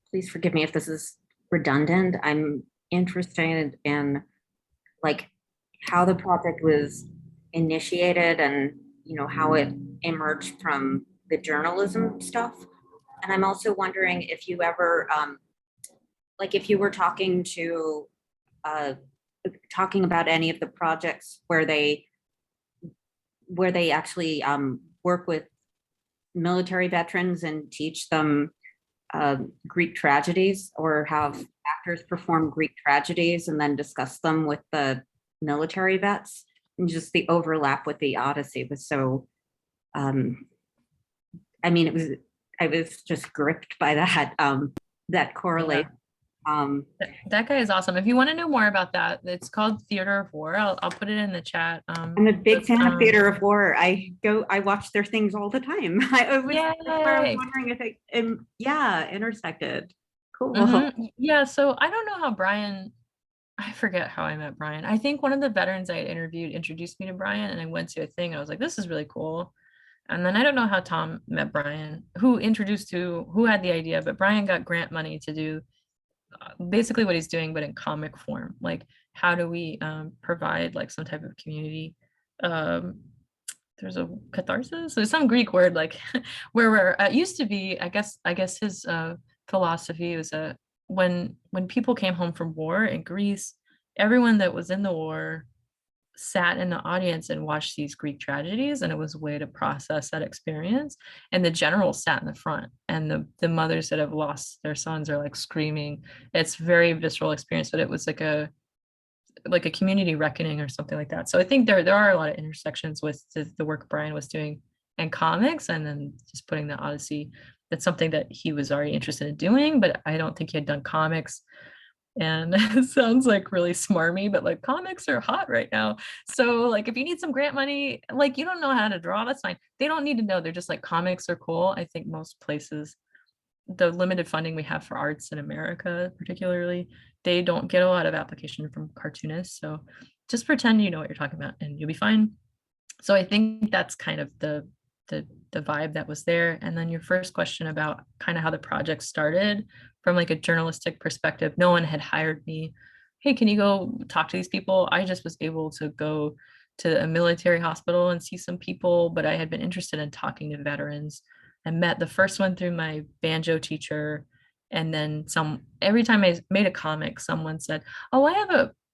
please forgive me if this is redundant. I'm interested in like how the project was initiated and how it emerged from the journalism stuff. And I'm also wondering if you ever like if you were talking about any of the projects where they actually work with military veterans and teach them Greek tragedies, or have actors perform Greek tragedies and then discuss them with the military vets. And just the overlap with the Odyssey was so, I was just gripped by that correlation. That guy is awesome. If you want to know more about that, it's called Theater of War. I'll put it in the chat. I'm a big fan of Theater of War. I watch their things all the time. I was wondering if it, intersected. Cool. Yeah, so I don't know how I forget how I met Brian. I think one of the veterans I had interviewed introduced me to Brian, and I went to a thing and I was like, this is really cool. And then I don't know how Tom met Brian, who had the idea, but Brian got grant money to do basically what he's doing, but in comic form. Like, how do we provide like some type of community? There's a catharsis. There's some Greek word like where it used to be. I guess his philosophy was when people came home from war in Greece, everyone that was in the war sat in the audience and watched these Greek tragedies, and it was a way to process that experience. And the generals sat in the front, and the mothers that have lost their sons are like screaming. It's very visceral experience, but it was like a community reckoning or something like that. So I think there are a lot of intersections with the work Brian was doing and comics, and then just putting the Odyssey. That's something that he was already interested in doing, but I don't think he had done comics. And it sounds like really smarmy, but like comics are hot right now. So like if you need some grant money, like you don't know how to draw, that's fine. They don't need to know. They're just like, comics are cool. I think most places, the limited funding we have for arts in America, particularly, they don't get a lot of application from cartoonists. So just pretend you know what you're talking about and you'll be fine. So I think that's kind of the vibe that was there. And then your first question about kind of how the project started from like a journalistic perspective, no one had hired me. Hey, can you go talk to these people? I just was able to go to a military hospital and see some people, but I had been interested in talking to veterans. I met the first one through my banjo teacher. And then every time I made a comic, someone said, oh,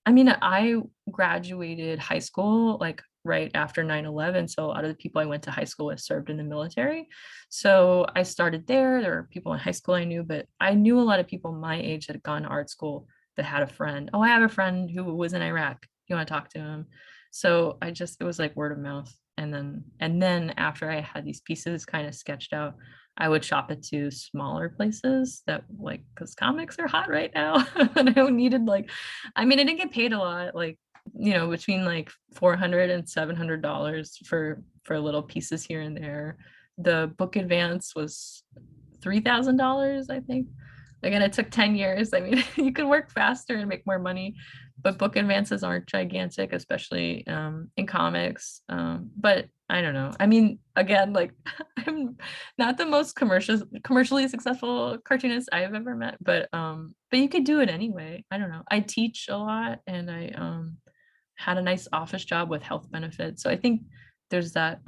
I graduated high school like right after 9/11. So a lot of the people I went to high school with served in the military. So I started there. There were people in high school I knew, but I knew a lot of people my age that had gone to art school that had a friend. Oh, I have a friend who was in Iraq. You want to talk to him? So it was like word of mouth. And then after I had these pieces kind of sketched out, I would shop it to smaller places that like, because comics are hot right now. And I needed I didn't get paid a lot, like, between like $400 and $700 for little pieces here and there. The book advance was $3,000, I think. Again, it took 10 years. You could work faster and make more money, but book advances aren't gigantic, especially in comics. But I don't know. Again, like I'm not the most commercially successful cartoonist I've ever met, but you could do it anyway. I don't know. I teach a lot, and I had a nice office job with health benefits. So I think there's that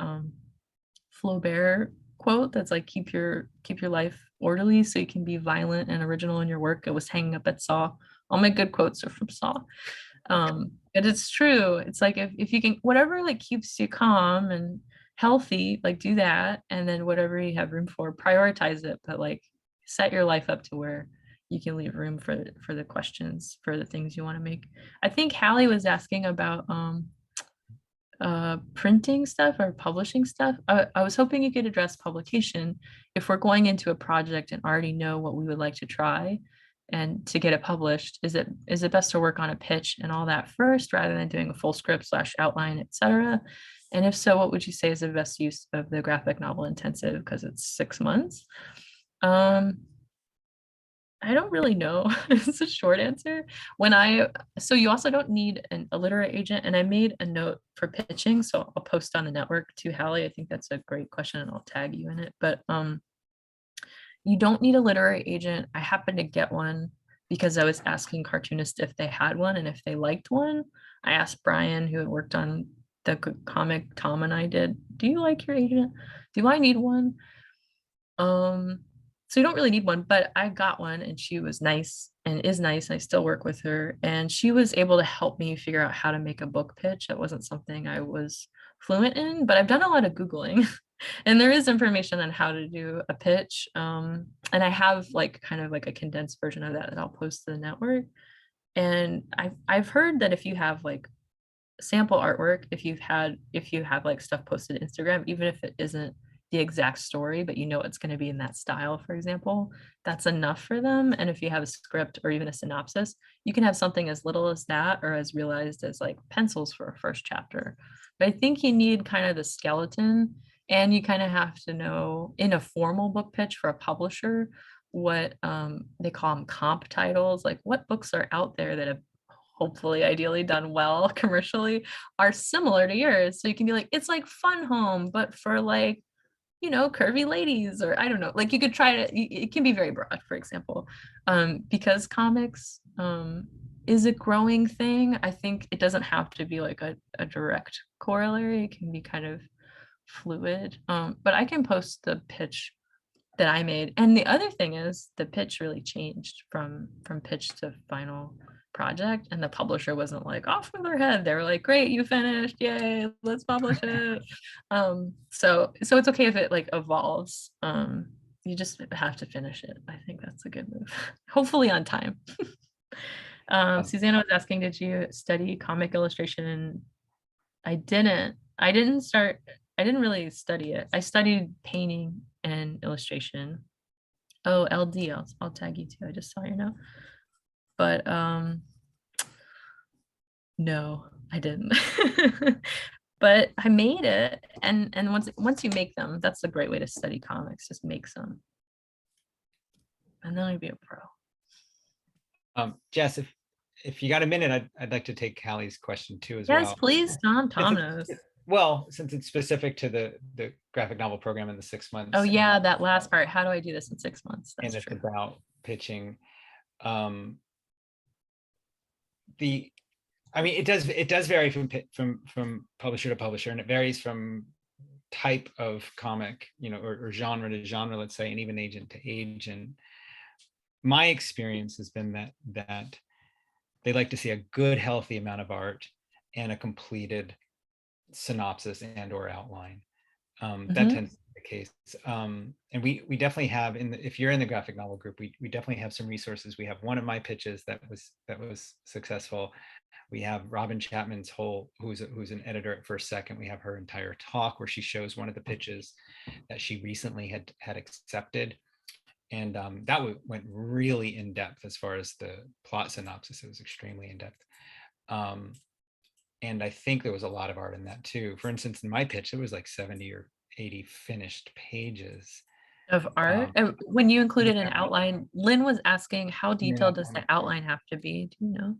Flaubert quote that's like keep your life orderly so you can be violent and original in your work. It was hanging up at Saw. All my good quotes are from Saw. But it's true. It's like if you can, whatever like keeps you calm and healthy, like do that, and then whatever you have room for, prioritize it, but like set your life up to where you can leave room for the questions, for the things you want to make. I think Hallie was asking about printing stuff or publishing stuff. I was hoping you could address publication. If we're going into a project and already know what we would like to try and to get it published, is it best to work on a pitch and all that first rather than doing a full script / outline, etc.? And if so, what would you say is the best use of the graphic novel intensive, because it's 6 months? I don't really know. It's a short answer. So you also don't need a literary agent, and I made a note for pitching, so I'll post on the network to Hallie. I think that's a great question and I'll tag you in it. But you don't need a literary agent. I happened to get one because I was asking cartoonists if they had one and if they liked one. I asked Brian, who had worked on the comic Tom and I did, do you like your agent? Do I need one? So you don't really need one, but I got one and she was nice and is nice. I still work with her, and she was able to help me figure out how to make a book pitch. It wasn't something I was fluent in, but I've done a lot of Googling and there is information on how to do a pitch. And I have like kind of like a condensed version of that I'll post to the network. And I've heard that if you have like sample artwork, if you have like stuff posted to Instagram, even if it isn't the exact story, but you know it's going to be in that style, for example, that's enough for them. And if you have a script or even a synopsis, you can have something as little as that or as realized as like pencils for a first chapter. But I think you need kind of the skeleton, and you kind of have to know in a formal book pitch for a publisher what they call them comp titles, like what books are out there that have hopefully ideally done well commercially are similar to yours. So you can be like, it's like Fun Home, but for like, you know, curvy ladies, or I don't know, like you could try to, it can be very broad, for example, because comics is a growing thing. I think it doesn't have to be like a direct corollary. It can be kind of fluid, but I can post the pitch that I made. And the other thing is the pitch really changed from pitch to final project, and the publisher wasn't like off with their head. They were like, great, you finished, yay, let's publish it. So it's okay if it like evolves. You just have to finish it. I think that's a good move. Hopefully on time. Susanna was asking, did you study comic illustration? I didn't really study it. I studied painting and illustration. Oh, LD, I'll tag you too. I just saw your note. But no, I didn't. But I made it, and once you make them, that's a great way to study comics. Just make some, and then I'd be a pro. Jess, if you got a minute, I'd like to take Hallie's question too as well. Yes, please, Tom. Tom knows. Well, since it's specific to the graphic novel program in the 6 months. Oh yeah, that last part. How do I do this in 6 months? That's and it's true. about pitching. I mean, it does vary from publisher to publisher, and it varies from type of comic, you know, or genre to genre, let's say, and even agent to agent. My experience has been that they like to see a good, healthy amount of art and a completed synopsis and or outline. That tends to be the case. And we definitely have if you're in the graphic novel group, we definitely have some resources. We have one of my pitches that was successful. We have Robin Chapman's who's an editor at First Second. We have her entire talk where she shows one of the pitches that she recently had accepted. And that went really in depth as far as the plot synopsis. It was extremely in depth. And I think there was a lot of art in that too. For instance, in my pitch, it was like 70 or 80 finished pages of art. And when you included an outline, Lynn was asking, how detailed does the outline have to be? Do you know?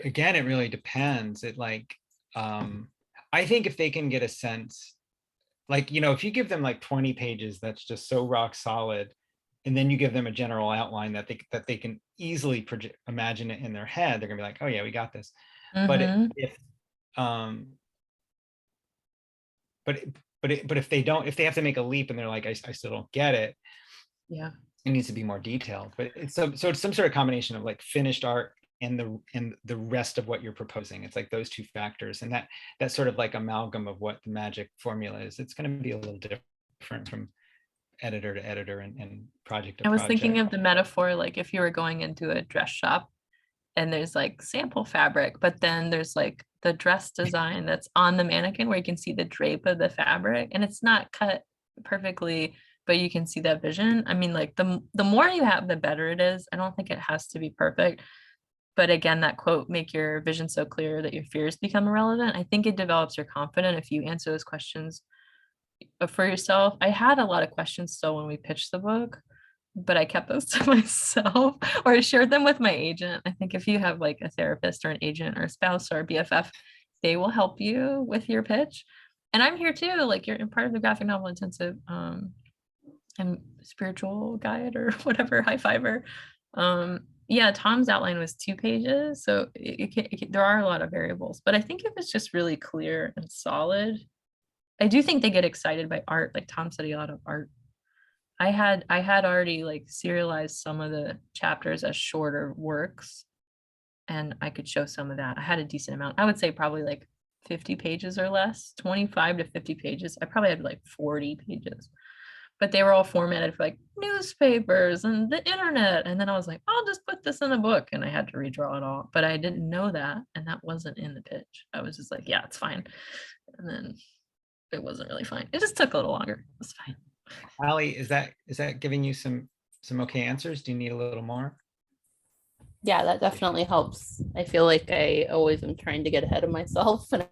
Again, it really depends. It like, I think if they can get a sense, like, you know, if you give them like 20 pages, that's just so rock solid, and then you give them a general outline that they can easily imagine it in their head, they're gonna be like, oh yeah, we got this. But if but if they don't, if they have to make a leap and they're like, I still don't get it, Yeah. it needs to be more detailed. But it's so it's some sort of combination of like finished art and the rest of what you're proposing. It's like those two factors, and that sort of like amalgam of what the magic formula is. It's going to be a little different from editor to editor and project to I was project. thinking of the metaphor, like if you were going into a dress shop and there's like sample fabric, but then there's like the dress design that's on the mannequin where you can see the drape of the fabric and it's not cut perfectly, but you can see that vision. I mean, like the more you have, the better it is. I don't think it has to be perfect. But again, that quote, make your vision so clear that your fears become irrelevant. I think it develops your confidence if you answer those questions for yourself. I had a lot of questions still when we pitched the book, but I kept those to myself or I shared them with my agent. I think if you have like a therapist or an agent or a spouse or a BFF, they will help you with your pitch. And I'm here too, like you're in part of the graphic novel intensive and spiritual guide or whatever, high fiver. Yeah, Tom's outline was 2 pages, so there are a lot of variables, but I think if it's just really clear and solid, I do think they get excited by art. Like Tom said, a lot of art. I had already like serialized some of the chapters as shorter works, and I could show some of that. I had a decent amount. I would say probably like 50 pages or less, 25 to 50 pages. I probably had like 40 pages, but they were all formatted for like newspapers and the internet. And then I was like, I'll just put this in a book, and I had to redraw it all. But I didn't know that, and that wasn't in the pitch. I was just like, yeah, it's fine. And then it wasn't really fine. It just took a little longer. It was fine. Ali, is that giving you some okay answers? Do you need a little more? Yeah, that definitely helps. I feel like I always am trying to get ahead of myself, but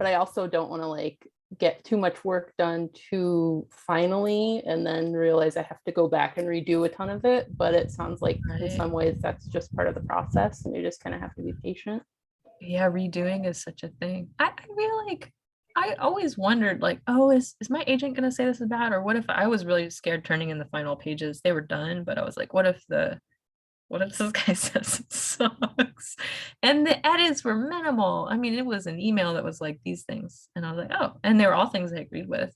I also don't want to like get too much work done too finally and then realize I have to go back and redo a ton of it. But it sounds like in Right. some ways that's just part of the process and you just kind of have to be patient. Yeah, redoing is such a thing. I feel like I always wondered, like, oh, is my agent gonna say this is bad? Or what if I was really scared turning in the final pages? They were done, but I was like, what if this guy says it sucks? And the edits were minimal. I mean, it was an email that was like these things. And I was like, oh, and they were all things I agreed with.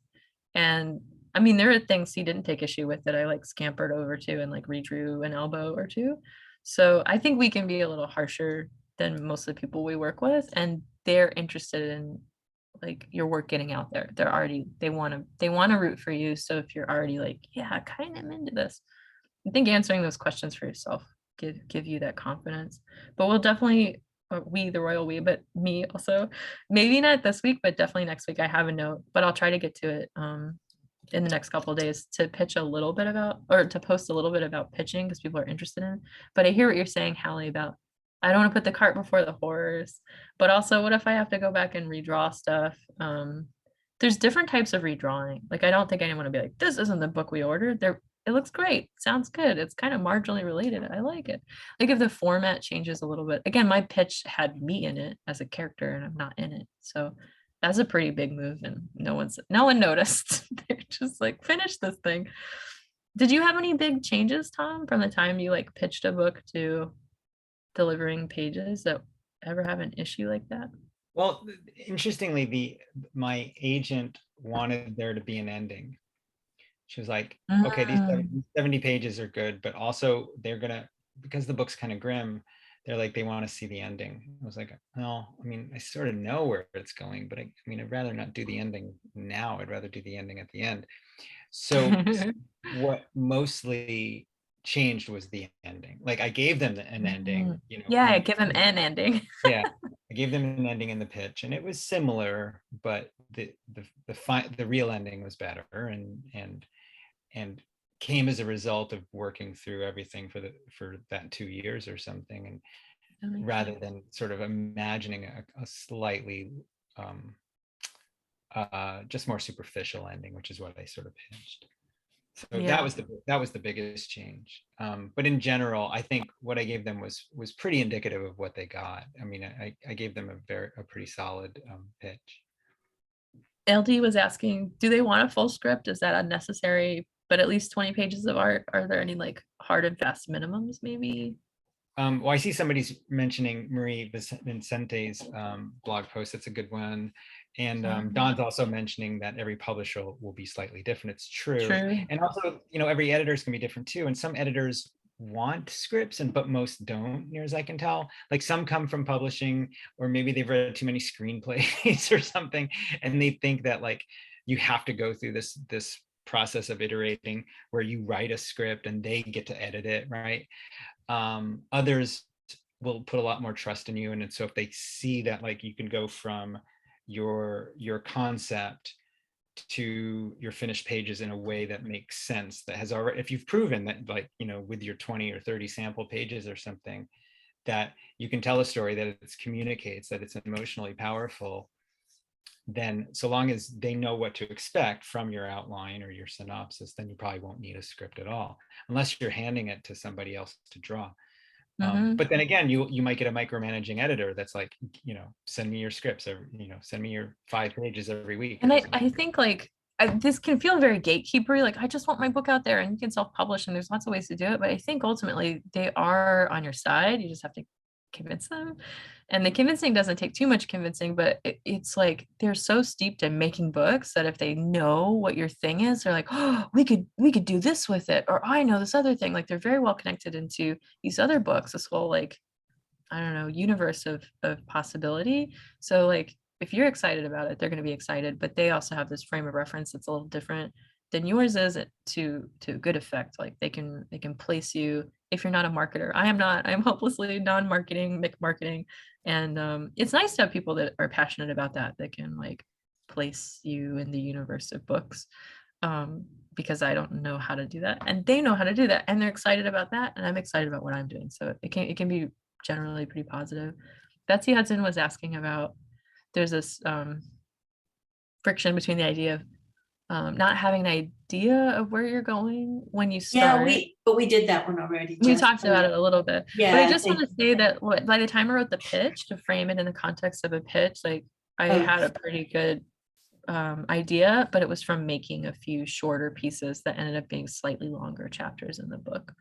And I mean, there are things he didn't take issue with that I like scampered over to and like redrew an elbow or two. So I think we can be a little harsher than most of the people we work with. And they're interested in like your work getting out there. They're already, they want to root for you. So if you're already like, yeah, kind of into this, I think answering those questions for yourself give you that confidence. But we'll definitely, we, the royal we, but me also, maybe not this week, but definitely next week. I have a note, but I'll try to get to it in the next couple of days to pitch a little bit about, or to post a little bit about pitching because people are interested in it. But I hear what you're saying, Hallie, about I don't want to put the cart before the horse, but also what if I have to go back and redraw stuff? There's different types of redrawing. Like I don't think anyone would be like, this isn't the book we ordered. It looks great. Sounds good. It's kind of marginally related. I like it. Like if the format changes a little bit. Again, my pitch had me in it as a character and I'm not in it. So that's a pretty big move and no one noticed. They're just like, finish this thing. Did you have any big changes, Tom, from the time you like pitched a book to delivering pages that ever have an issue like that? Well, interestingly, my agent wanted there to be an ending. She was like, okay, these 70 pages are good, but also they're gonna, because the book's kind of grim, they're like, they want to see the ending. I was like, no, I mean, I sort of know where it's going, but I mean, I'd rather not do the ending now. I'd rather do the ending at the end. So what mostly changed was the ending. Like I gave them an ending, you know. Yeah, give him an ending. Yeah, I gave them an ending in the pitch, and it was similar, but the real ending was better, and came as a result of working through everything for that 2 years or something, and rather than sort of imagining a slightly just more superficial ending, which is what I sort of pitched. So Yeah. that was the biggest change. But in general, I think what I gave them was pretty indicative of what they got. I mean, I gave them a pretty solid pitch. LD was asking, do they want a full script? Is that unnecessary? But at least 20 pages of art. Are there any like hard and fast minimums maybe? Well, I see somebody's mentioning Marie Vincente's blog post. That's a good one. And Don's also mentioning that every publisher will be slightly different. It's true. True. And also, every editor is going to be different too. And some editors want scripts, but most don't, near as I can tell. Like some come from publishing, or maybe they've read too many screenplays or something, and they think that like you have to go through this process of iterating where you write a script and they get to edit it, right? Others will put a lot more trust in you, and so if they see that like you can go from your concept to your finished pages in a way that makes sense, that has already, if you've proven that, like, with your 20 or 30 sample pages or something, that you can tell a story, that it communicates, that it's emotionally powerful, then so long as they know what to expect from your outline or your synopsis, then you probably won't need a script at all, unless you're handing it to somebody else to draw. But then again, you might get a micromanaging editor that's like, send me your scripts, or send me your 5 pages every week. And I think like this can feel very gatekeepery, like I just want my book out there, and you can self-publish and there's lots of ways to do it. But I think ultimately they are on your side. You just have to convince them. And the convincing doesn't take too much convincing, but it's like they're so steeped in making books that if they know what your thing is, they're like, oh, we could do this with it, or I know this other thing. Like they're very well connected into these other books, this whole like, I don't know, universe of possibility. So like if you're excited about it, they're going to be excited, but they also have this frame of reference that's a little different than yours is, to good effect. Like they can place you, if you're not a marketer. I am not. I'm hopelessly non-marketing, marketing. And it's nice to have people that are passionate about that can like place you in the universe of books, because I don't know how to do that, and they know how to do that, and they're excited about that, and I'm excited about what I'm doing. So it can be generally pretty positive. Betsy Hudson was asking about, there's this friction between the idea of not having an idea of where you're going when you start. But we did that one already. We Jess. talked about it a little bit. Yeah, but I just want to say that by the time I wrote the pitch, to frame it in the context of a pitch, like I had a pretty good idea, but it was from making a few shorter pieces that ended up being slightly longer chapters in the book.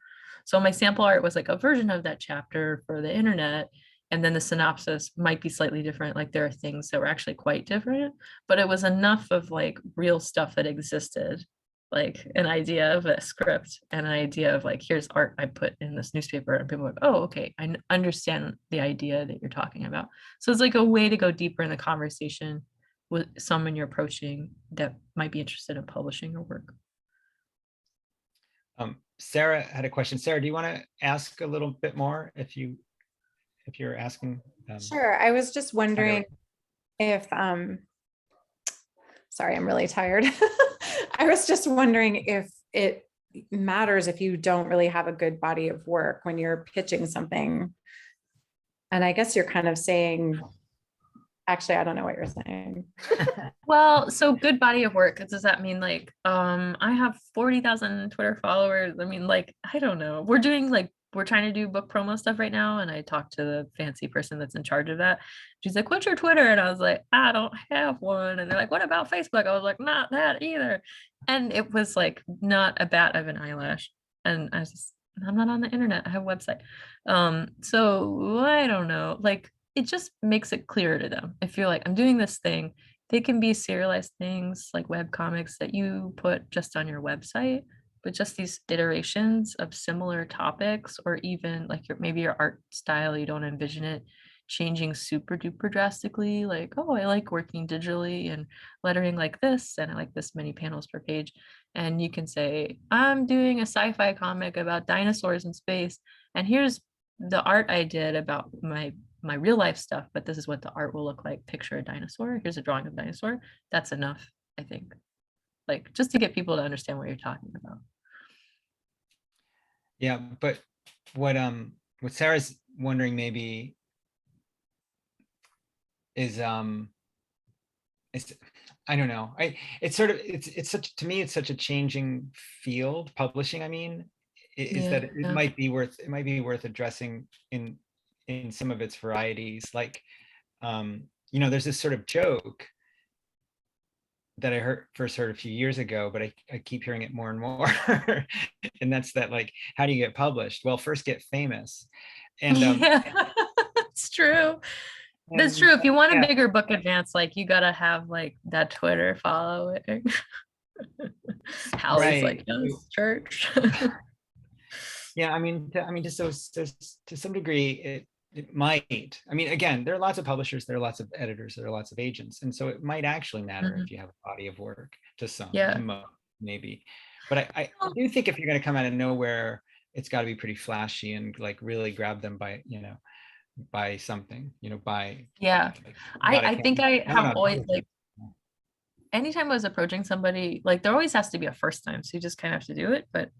So my sample art was like a version of that chapter for the internet. And then the synopsis might be slightly different. Like there are things that were actually quite different, but it was enough of like real stuff that existed, like an idea of a script and an idea of like, here's art I put in this newspaper, and people are like, oh, okay, I understand the idea that you're talking about. So it's like a way to go deeper in the conversation with someone you're approaching that might be interested in publishing your work. Sarah had a question. Sarah, do you want to ask a little bit more if you're asking? Sure. I was just wondering if, sorry, I'm really tired. I was just wondering if it matters if you don't really have a good body of work when you're pitching something. And I guess you're kind of saying, actually, I don't know what you're saying. Well, so good body of work. Does that mean like, I have 40,000 Twitter followers? I mean, like, I don't know. We're trying to do book promo stuff right now. And I talked to the fancy person that's in charge of that. She's like, what's your Twitter? And I was like, I don't have one. And they're like, what about Facebook? I was like, not that either. And it was like not a bat of an eyelash. And I'm not on the internet. I have a website. So I don't know. Like, it just makes it clearer to them. If you're like, I'm doing this thing, they can be serialized things like web comics that you put just on your website, but just these iterations of similar topics, or even like maybe your art style, you don't envision it changing super duper drastically. Like, oh, I like working digitally and lettering like this, and I like this many panels per page. And you can say, I'm doing a sci-fi comic about dinosaurs in space, and here's the art I did about my real life stuff, but this is what the art will look like. Picture a dinosaur. Here's a drawing of a dinosaur. That's enough, I think. Like, just to get people to understand what you're talking about. Yeah, but what Sarah's wondering maybe is I don't know. It's to me, it's such a changing field, publishing. I mean, that it might be worth addressing in some of its varieties. Like, there's this sort of joke that I first heard a few years ago, but I keep hearing it more and more. And that's that, like, how do you get published? Well, first get famous. And Yeah, it's true. That's and, true. If you want a yeah. bigger book advance, like you gotta have like that Twitter following. Hallie's like, Right. yes, church. Yeah, I mean, to some degree, it might. I mean, again, there are lots of publishers, there are lots of editors, there are lots of agents, and so it might actually matter Mhm. if you have a body of work to some, Yeah. to most, maybe. But I do think if you're going to come out of nowhere, it's got to be pretty flashy and like really grab them by, by something, by. Yeah. Like, I think I I'm have not always publishing. like anytime I was approaching somebody, like there always has to be a first time. So you just kind of have to do it. But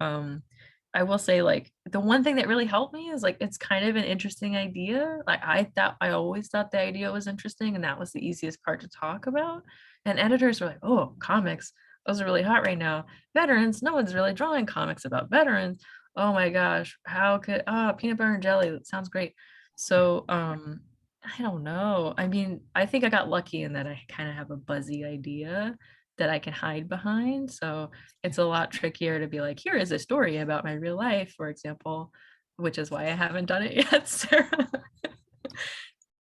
I will say like the one thing that really helped me is like it's kind of an interesting idea. Like I always thought the idea was interesting and that was the easiest part to talk about. And editors were like, oh, comics, those are really hot right now. Veterans, no one's really drawing comics about veterans. Oh my gosh, how could peanut butter and jelly? That sounds great. So I don't know. I mean, I think I got lucky in that I kind of have a buzzy idea that I can hide behind. So it's a lot trickier to be like, here is a story about my real life, for example, which is why I haven't done it yet, Sarah.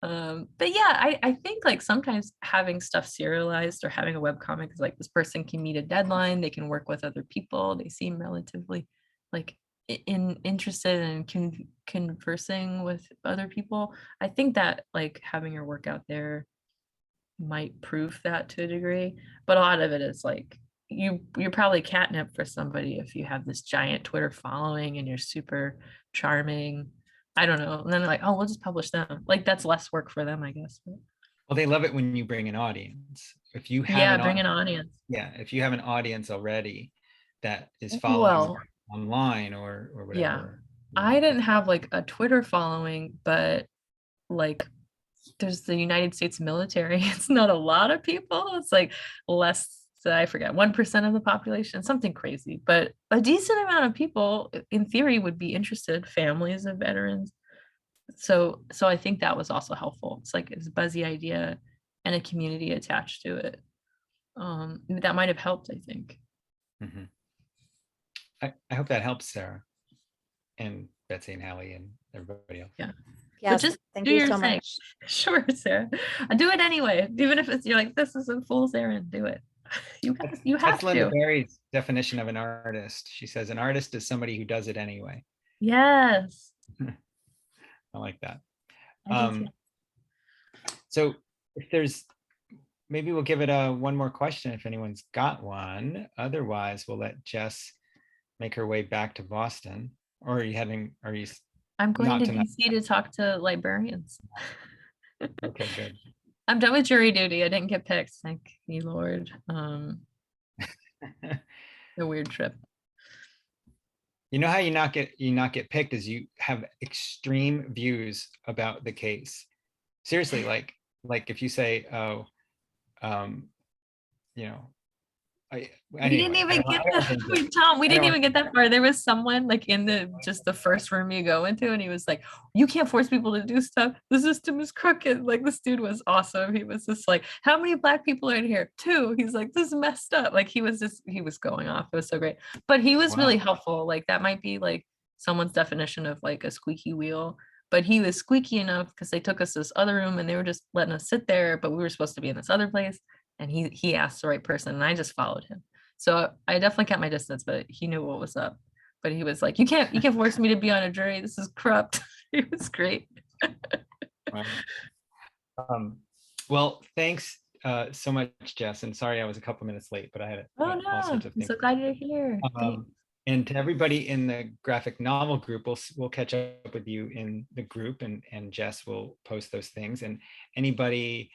But yeah, I think like sometimes having stuff serialized or having a webcomic is like this person can meet a deadline, they can work with other people, they seem relatively like interested in conversing with other people. I think that like having your work out there might prove that to a degree, but a lot of it is like you're probably catnip for somebody if you have this giant Twitter following and you're super charming. I don't know. And then they're like, oh, we'll just publish them. Like that's less work for them, I guess. But Well, they love it when you bring an audience. If you have yeah, an bring an audience, audience. yeah, if you have an audience already that is following Well, online or yeah. whatever. I didn't have like a Twitter following, but like there's the United States military. It's not a lot of people. It's like less, I forget, 1% of the population, something crazy, but a decent amount of people in theory would be interested, families of veterans. So I think that was also helpful. It's like it's a buzzy idea and a community attached to it. That might have helped, I think. Mhm. I hope that helps Sarah and Betsy and Hallie and everybody else. Yeah. Yes, just thank do you your so thing. much. Sure, Sarah. Do it anyway. Even if it's you're like, this is a fool's errand, do it. You have That's Linda to. Berry's definition of an artist. She says an artist is somebody who does it anyway. Yes. I like that. I do too. So if there's, maybe we'll give it one more question if anyone's got one. Otherwise, we'll let Jess make her way back to Boston. Or are you I'm going not to tonight? DC to talk to librarians. Okay, good. I'm done with jury duty. I didn't get picked. Thank you, Lord. A weird trip. You know how you not get picked is you have extreme views about the case. Seriously, like if you say, oh, you know, We didn't even get that. Wait, Tom, we didn't even get that far. There was someone like in the first room you go into, and he was like, "You can't force people to do stuff. The system is crooked." Like this dude was awesome. He was just like, "How many Black people are in here? 2." He's like, "This is messed up." Like he was going off. It was so great. But he was really helpful. Like that might be like someone's definition of like a squeaky wheel. But he was squeaky enough because they took us to this other room and they were just letting us sit there, but we were supposed to be in this other place. And he asked the right person and I just followed him. So I definitely kept my distance, but he knew what was up. But he was like, you can't force me to be on a jury. This is corrupt. It was great. Well, thanks so much, Jess. And sorry I was a couple minutes late, but I had Oh all sorts no, of I'm things. so glad you're here. And to everybody in the graphic novel group, we'll catch up with you in the group, and Jess will post those things. And anybody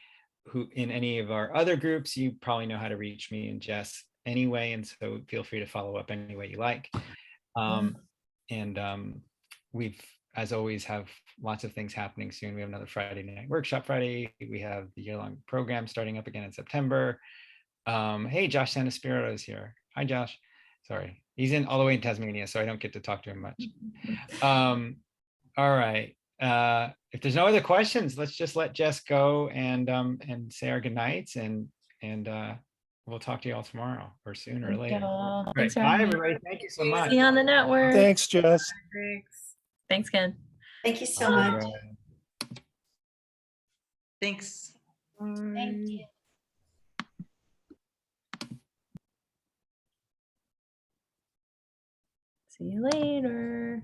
who in any of our other groups, you probably know how to reach me and Jess anyway, and so feel free to follow up any way you like. We've, as always, have lots of things happening soon. We have another Friday night workshop Friday. We have the year-long program starting up again in September. Hey, Josh Santaspirito is here. Hi, Josh. Sorry, he's in all the way in Tasmania, so I don't get to talk to him much. All right. If there's no other questions, let's just let Jess go and say our goodnights, and we'll talk to you all tomorrow or sooner or later. Y'all. Right. Bye, everybody. Thank you so much. See you on the network. Thanks, Jess. Thanks, Ken. Thank you so All much. right. Thanks. Thank you. See you later.